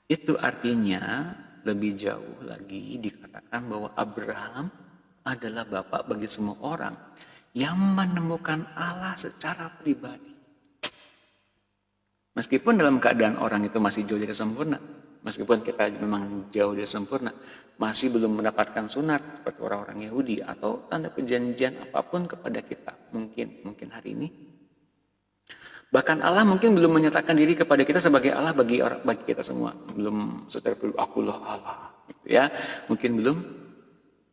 S1: Itu artinya lebih jauh lagi dikatakan bahwa Abraham adalah bapak bagi semua orang yang menemukan Allah secara pribadi. Meskipun dalam keadaan orang itu masih jauh dari sempurna, meskipun kita memang jauh dari sempurna, masih belum mendapatkan sunat seperti orang-orang Yahudi atau tanda perjanjian apapun kepada kita, mungkin hari ini. Bahkan Allah mungkin belum menyatakan diri kepada kita sebagai Allah bagi kita semua. Belum secara pribadi, akulah Allah. Gitu ya. Mungkin belum.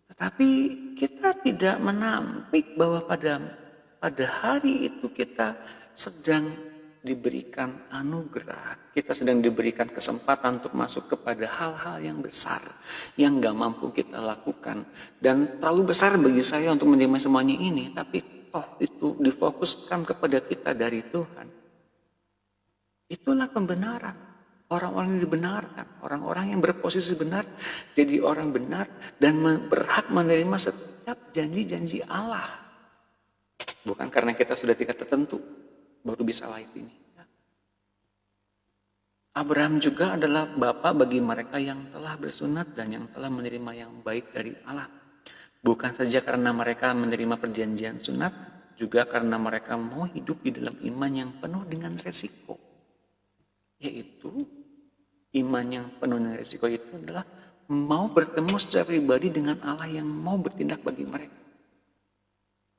S1: Tetapi kita tidak menampik bahwa pada hari itu kita sedang diberikan anugerah. Kita sedang diberikan kesempatan untuk masuk kepada hal-hal yang besar. Yang gak mampu kita lakukan. Dan terlalu besar bagi saya untuk menerima semuanya ini. Tapi toh itu difokuskan kepada kita dari Tuhan. Itulah pembenaran. Orang-orang yang dibenarkan, orang-orang yang berposisi benar, jadi orang benar dan berhak menerima setiap janji-janji Allah. Bukan karena kita sudah tingkat tertentu, baru bisa layak ini. Abraham juga adalah bapa bagi mereka yang telah bersunat dan yang telah menerima yang baik dari Allah. Bukan saja karena mereka menerima perjanjian sunat, juga karena mereka mau hidup di dalam iman yang penuh dengan resiko. Yaitu iman yang penuh dengan risiko itu adalah mau bertemu secara pribadi dengan Allah yang mau bertindak bagi mereka.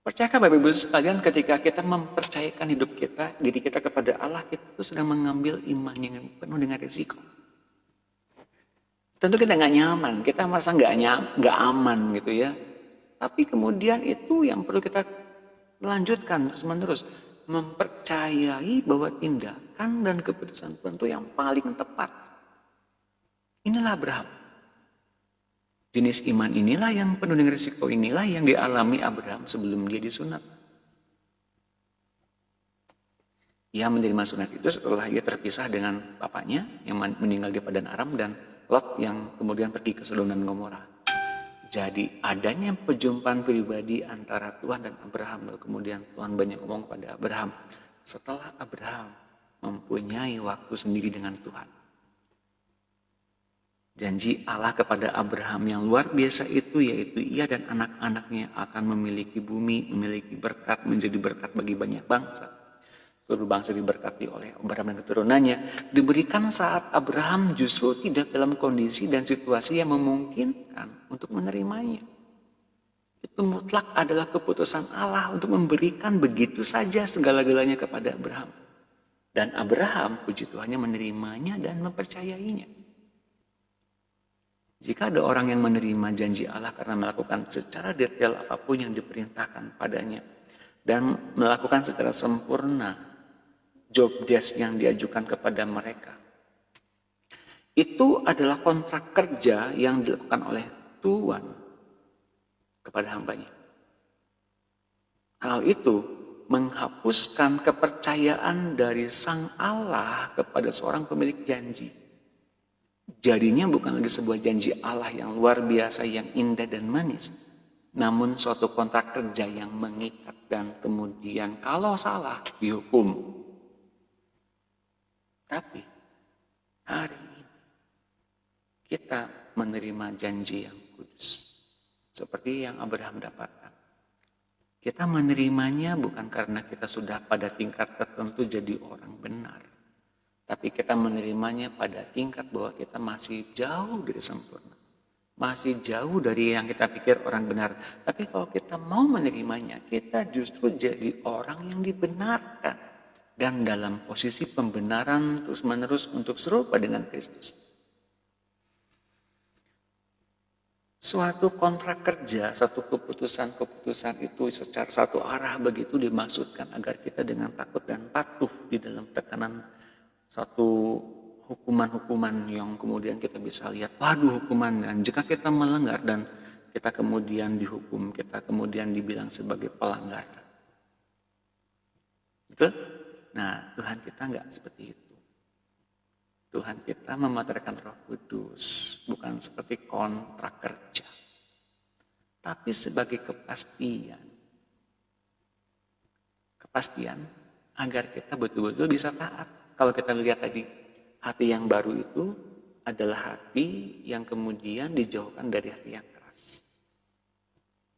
S1: Percayakah Bapak Ibu sekalian, ketika kita mempercayakan hidup kita, diri kita kepada Allah, kita itu sedang mengambil iman yang penuh dengan risiko. Tentu kita nggak nyaman, kita merasa nggak aman gitu ya. Tapi kemudian itu yang perlu kita lanjutkan terus-menerus. Mempercayai bahwa tindakan dan keputusan Tuhan itu yang paling tepat. Inilah Abraham. Jenis iman inilah yang penuh dengan risiko, inilah yang dialami Abraham sebelum dia disunat. Ia menerima sunat itu setelah ia terpisah dengan bapaknya yang meninggal di Padan Aram dan Lot yang kemudian pergi ke Sodom dan Gomora. Jadi adanya perjumpaan pribadi antara Tuhan dan Abraham, lalu kemudian Tuhan banyak ngomong kepada Abraham setelah Abraham mempunyai waktu sendiri dengan Tuhan. Janji Allah kepada Abraham yang luar biasa itu, yaitu ia dan anak-anaknya akan memiliki bumi, memiliki berkat, menjadi berkat bagi banyak bangsa. Seluruh bangsa diberkati oleh Abraham dan keturunannya, diberikan saat Abraham justru tidak dalam kondisi dan situasi yang memungkinkan untuk menerimanya. Itu mutlak adalah keputusan Allah untuk memberikan begitu saja segala-galanya kepada Abraham. Dan Abraham, puji Tuhannya, menerimanya dan mempercayainya. Jika ada orang yang menerima janji Allah karena melakukan secara detail apapun yang diperintahkan padanya dan melakukan secara sempurna job desk yang diajukan kepada mereka, itu adalah kontrak kerja yang dilakukan oleh Tuhan kepada hambanya. Hal itu menghapuskan kepercayaan dari Sang Allah kepada seorang pemilik janji. Jadinya bukan lagi sebuah janji Allah yang luar biasa, yang indah dan manis, namun suatu kontrak kerja yang mengikat dan kemudian kalau salah dihukum. Tapi hari ini kita menerima janji yang kudus seperti yang Abraham dapatkan. Kita menerimanya bukan karena kita sudah pada tingkat tertentu jadi orang benar, tapi kita menerimanya pada tingkat bahwa kita masih jauh dari sempurna. Masih jauh dari yang kita pikir orang benar. Tapi kalau kita mau menerimanya, kita justru jadi orang yang dibenarkan. Dan dalam posisi pembenaran terus-menerus untuk serupa dengan Kristus. Suatu kontrak kerja, satu keputusan itu secara satu arah begitu dimaksudkan agar kita dengan takut dan patuh di dalam tekanan satu hukuman-hukuman yang kemudian kita bisa lihat, waduh hukuman, dan jika kita melanggar dan kita kemudian dihukum, kita kemudian dibilang sebagai pelanggar. Betul? Nah, Tuhan kita enggak seperti itu. Tuhan kita memateraikan Roh Kudus, bukan seperti kontrak kerja, tapi sebagai kepastian. Kepastian agar kita betul-betul bisa taat. Kalau kita lihat tadi, hati yang baru itu adalah hati yang kemudian dijauhkan dari hati yang keras.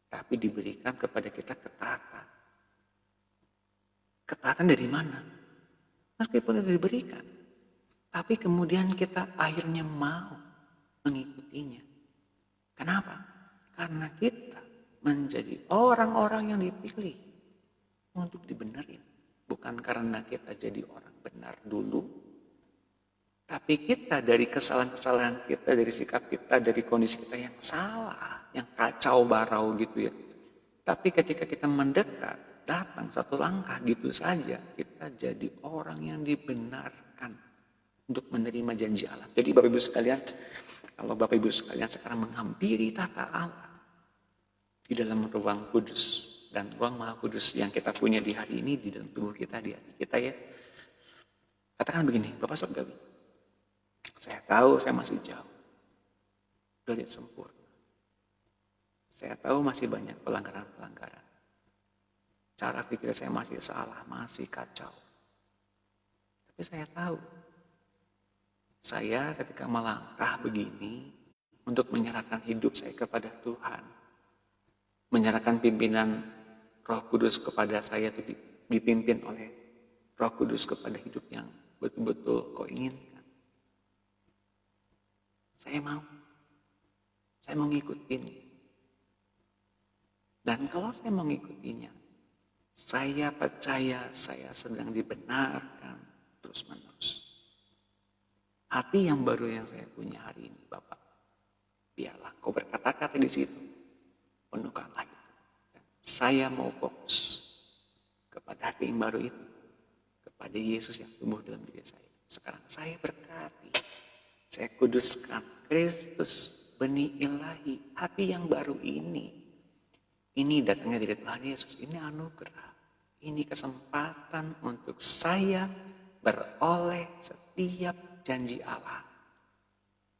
S1: Tapi diberikan kepada kita ketaatan. Ketaatan dari mana? Meskipun itu diberikan. Tapi kemudian kita akhirnya mau mengikutinya. Kenapa? Karena kita menjadi orang-orang yang dipilih untuk dibenerin. Bukan karena kita jadi orang benar dulu, tapi kita dari kesalahan-kesalahan kita, dari sikap kita, dari kondisi kita yang salah, yang kacau barau gitu ya. Tapi ketika kita mendekat, datang satu langkah gitu saja, kita jadi orang yang dibenarkan untuk menerima janji Allah. Jadi Bapak Ibu sekalian, kalau Bapak Ibu sekalian sekarang menghampiri tata Allah di dalam ruang kudus, dan ruang maha kudus yang kita punya di hari ini di dalam tubuh kita, di hati kita ya. Katakan begini, Bapak Surgawi, saya tahu saya masih jauh dari sempurna. Saya tahu masih banyak pelanggaran-pelanggaran. Cara pikir saya masih salah, masih kacau. Tapi saya tahu, saya ketika melangkah begini untuk menyerahkan hidup saya kepada Tuhan, menyerahkan pimpinan Roh Kudus kepada saya itu dipimpin oleh Roh Kudus kepada hidup yang betul-betul kau inginkan. Saya mau ngikutin. Dan kalau saya mau ngikutinya, saya percaya saya sedang dibenarkan terus-menerus. Hati yang baru yang saya punya hari ini, Bapak, biarlah kau berkata-kata di situ, penuhkanlah itu. Dan saya mau fokus kepada hati yang baru itu, kepada Yesus yang tumbuh dalam diri saya. Sekarang saya berkati, saya kuduskan Kristus, benih ilahi, hati yang baru ini. Ini datangnya dari Tuhan Yesus, ini anugerah, ini kesempatan untuk saya beroleh setiap janji Allah.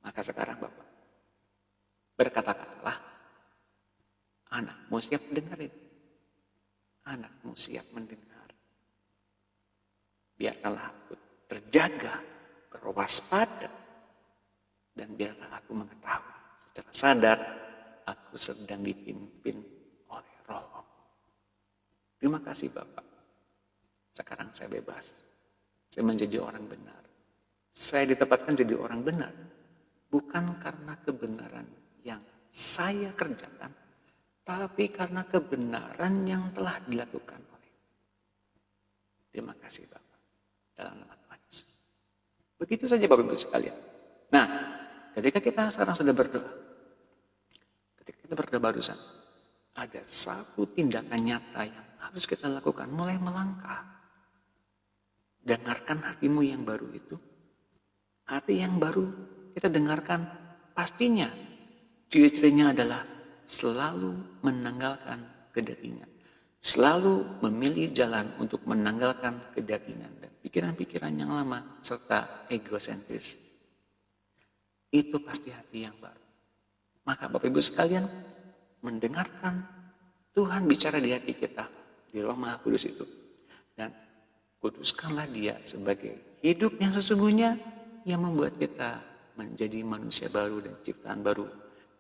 S1: Maka sekarang Bapak, berkata-katalah, anakmu siap mendengarin, anakmu siap mendengar. Biarkanlah aku terjaga, berwaspada, dan biarlah aku mengetahui secara sadar aku sedang dipimpin oleh Roh. Terima kasih Bapak. Sekarang saya bebas. Saya menjadi orang benar. Saya ditempatkan jadi orang benar. Bukan karena kebenaran yang saya kerjakan, tapi karena kebenaran yang telah dilakukan oleh. Terima kasih Bapak. Dalam nama Tuhan Yesus. Begitu saja Bapak Ibu sekalian. Nah, ketika kita sekarang sudah berdoa, ketika kita berdoa barusan, ada satu tindakan nyata yang harus kita lakukan, mulai melangkah. Dengarkan hatimu yang baru itu. Hati yang baru kita dengarkan, pastinya ciri-cirinya adalah selalu menanggalkan kedagingan. Selalu memilih jalan untuk menanggalkan kedagingan dan pikiran-pikiran yang lama serta egosentris. Itu pasti hati yang baru. Maka Bapak Ibu sekalian, mendengarkan Tuhan bicara di hati kita, di Roh Maha Kudus itu. Dan kuduskanlah dia sebagai hidup yang sesungguhnya yang membuat kita menjadi manusia baru dan ciptaan baru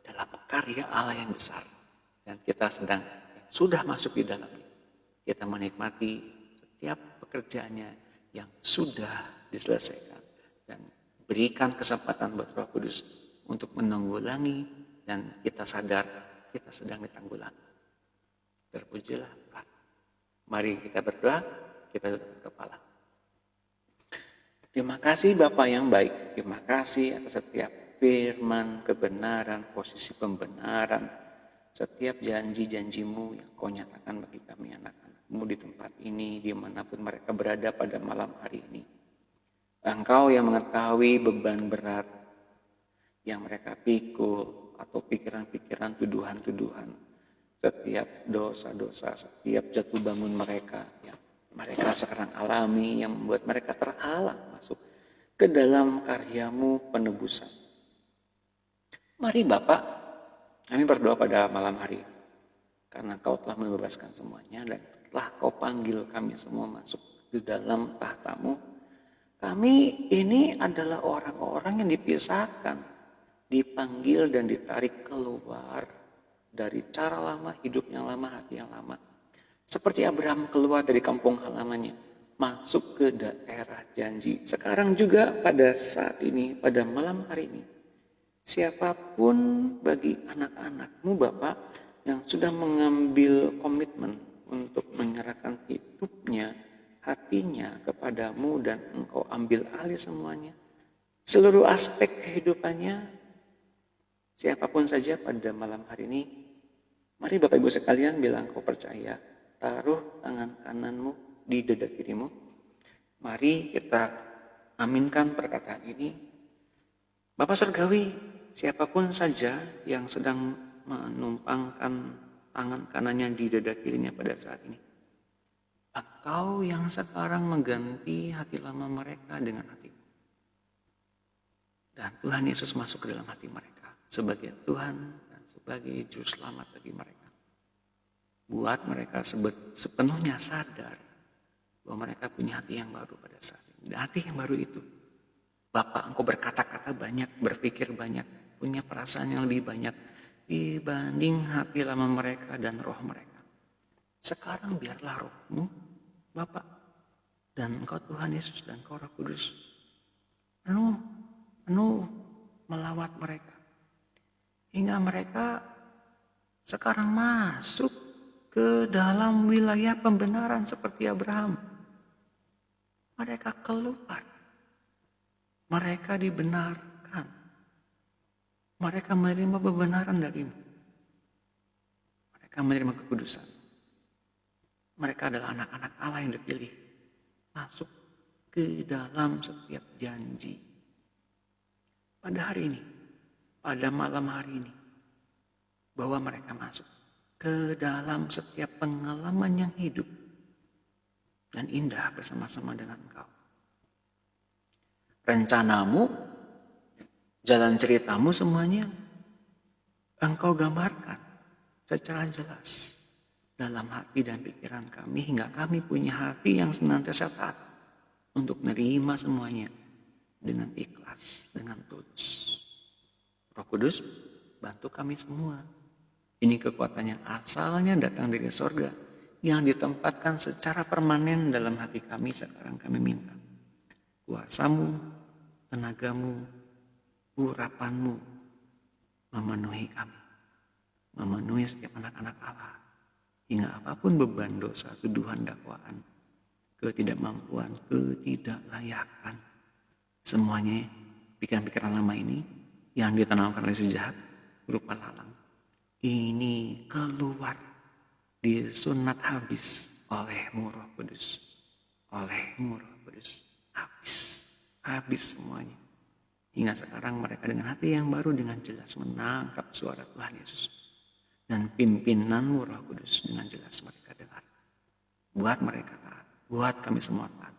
S1: dalam karya Allah yang besar. Dan kita sudah masuk di dalamnya. Kita menikmati setiap pekerjaannya yang sudah diselesaikan. Dan berikan kesempatan buat Roh Kudus untuk menanggulangi dan kita sadar kita sedang ditanggulangi. Terpujilah Tuhan. Mari kita berdoa, kita duduk kepala. Terima kasih Bapak yang baik. Terima kasih atas setiap firman, kebenaran, posisi pembenaran, setiap janji-janjimu yang kau nyatakan bagi kami anak-anakmu di tempat ini, dimanapun mereka berada pada malam hari ini. Engkau yang mengetahui beban berat yang mereka pikul atau pikiran-pikiran, tuduhan-tuduhan, setiap dosa-dosa, setiap jatuh bangun mereka yang mereka sekarang alami, yang membuat mereka terhalang masuk ke dalam karyamu penebusan. Mari Bapak, kami berdoa pada malam hari karena Kau telah membebaskan semuanya dan telah Kau panggil kami semua masuk di dalam tahtamu. Kami ini adalah orang-orang yang dipisahkan, dipanggil dan ditarik keluar dari cara lama, hidup yang lama, hati yang lama. Seperti Abraham keluar dari kampung halamannya, masuk ke daerah janji. Sekarang juga pada saat ini, pada malam hari ini, siapapun bagi anak-anakmu Bapak yang sudah mengambil komitmen untuk menyerahkan hidupnya, hatinya kepadamu dan Engkau ambil alih semuanya, seluruh aspek kehidupannya, siapapun saja pada malam hari ini, mari Bapak Ibu sekalian bilang kau percaya, taruh tangan kananmu di dada kirimu. Mari kita aminkan perkataan ini. Bapak Surgawi, siapapun saja yang sedang menumpangkan tangan kanannya di dada kirinya pada saat ini, Engkau yang sekarang mengganti hati lama mereka dengan hatimu. Dan Tuhan Yesus masuk ke dalam hati mereka sebagai Tuhan dan sebagai Juru Selamat bagi mereka. Buat mereka sepenuhnya sadar bahwa mereka punya hati yang baru pada saat ini. Dan hati yang baru itu, Bapa, Engkau berkata-kata banyak, berpikir banyak, punya perasaan yang lebih banyak dibanding hati lama mereka dan roh mereka. Sekarang biarlah roh-Mu, Bapa, dan Engkau Tuhan Yesus dan Engkau Roh Kudus penuh melawat mereka. Hingga mereka sekarang masuk ke dalam wilayah pembenaran seperti Abraham. Mereka keluar. Mereka dibenarkan. Mereka menerima kebenaran darimu. Mereka menerima kekudusan. Mereka adalah anak-anak Allah yang dipilih. Masuk ke dalam setiap janji. Pada hari ini, pada malam hari ini, bahwa mereka masuk ke dalam setiap pengalaman yang hidup dan indah bersama-sama dengan Engkau. Rencanamu, jalan ceritamu semuanya Engkau gambarkan secara jelas dalam hati dan pikiran kami hingga kami punya hati yang senantiasa taat untuk menerima semuanya dengan ikhlas, dengan tulus. Roh Kudus, bantu kami semua. Ini kekuatan yang asalnya datang dari sorga yang ditempatkan secara permanen dalam hati kami sekarang kami minta. Kuasamu, tenagamu, urapanmu memenuhi kami. Memenuhi setiap anak-anak Allah. Hingga apapun beban dosa, tuduhan, dakwaan, ketidakmampuan, ketidaklayakan. Semuanya pikiran-pikiran lama ini yang ditanamkan oleh si jahat berupa lalang. Ini keluar disunat habis oleh-Mu Roh Kudus. Oleh-Mu Roh Kudus. Habis semuanya. Hingga sekarang mereka dengan hati yang baru dengan jelas menangkap suara Tuhan Yesus. Dan pimpinan-Mu Roh Kudus dengan jelas mereka dengar. Buat mereka taat. Buat kami semua taat.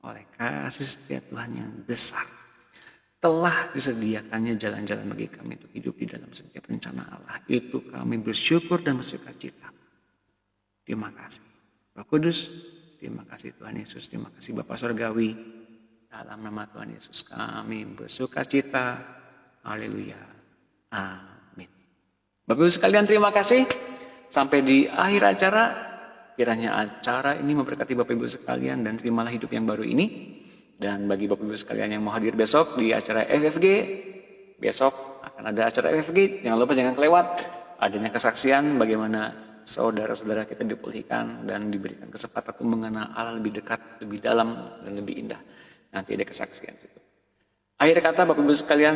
S1: Oleh kasih setia Tuhan yang besar. Telah disediakannya jalan-jalan bagi kami untuk hidup di dalam setiap rencana Allah. Itu kami bersyukur dan bersukacita. Terima kasih Roh Kudus. Terima kasih Tuhan Yesus. Terima kasih Bapa Surgawi. Dalam nama Tuhan Yesus kami bersukacita. Haleluya. Amin. Bapak Ibu sekalian terima kasih. Sampai di akhir acara. Kiranya acara ini memberkati Bapak Ibu sekalian dan terimalah hidup yang baru ini. Dan bagi Bapak Ibu sekalian yang mau hadir besok di acara FFG. Besok akan ada acara FFG. Jangan lupa jangan kelewat. Adanya kesaksian bagaimana saudara-saudara kita dipulihkan dan diberikan kesempatan untuk mengenal Allah lebih dekat, lebih dalam, dan lebih indah. Nanti ada kesaksian itu. Akhir kata Bapak Ibu sekalian,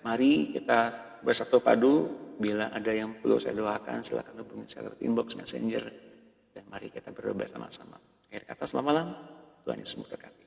S1: mari kita bersatu padu. Bila ada yang perlu saya doakan, silakan hubungi saya lewat inbox, messenger, dan mari kita berdoa bersama-sama. Akhir kata, selamat malam. Tuhan Yesus memberkati.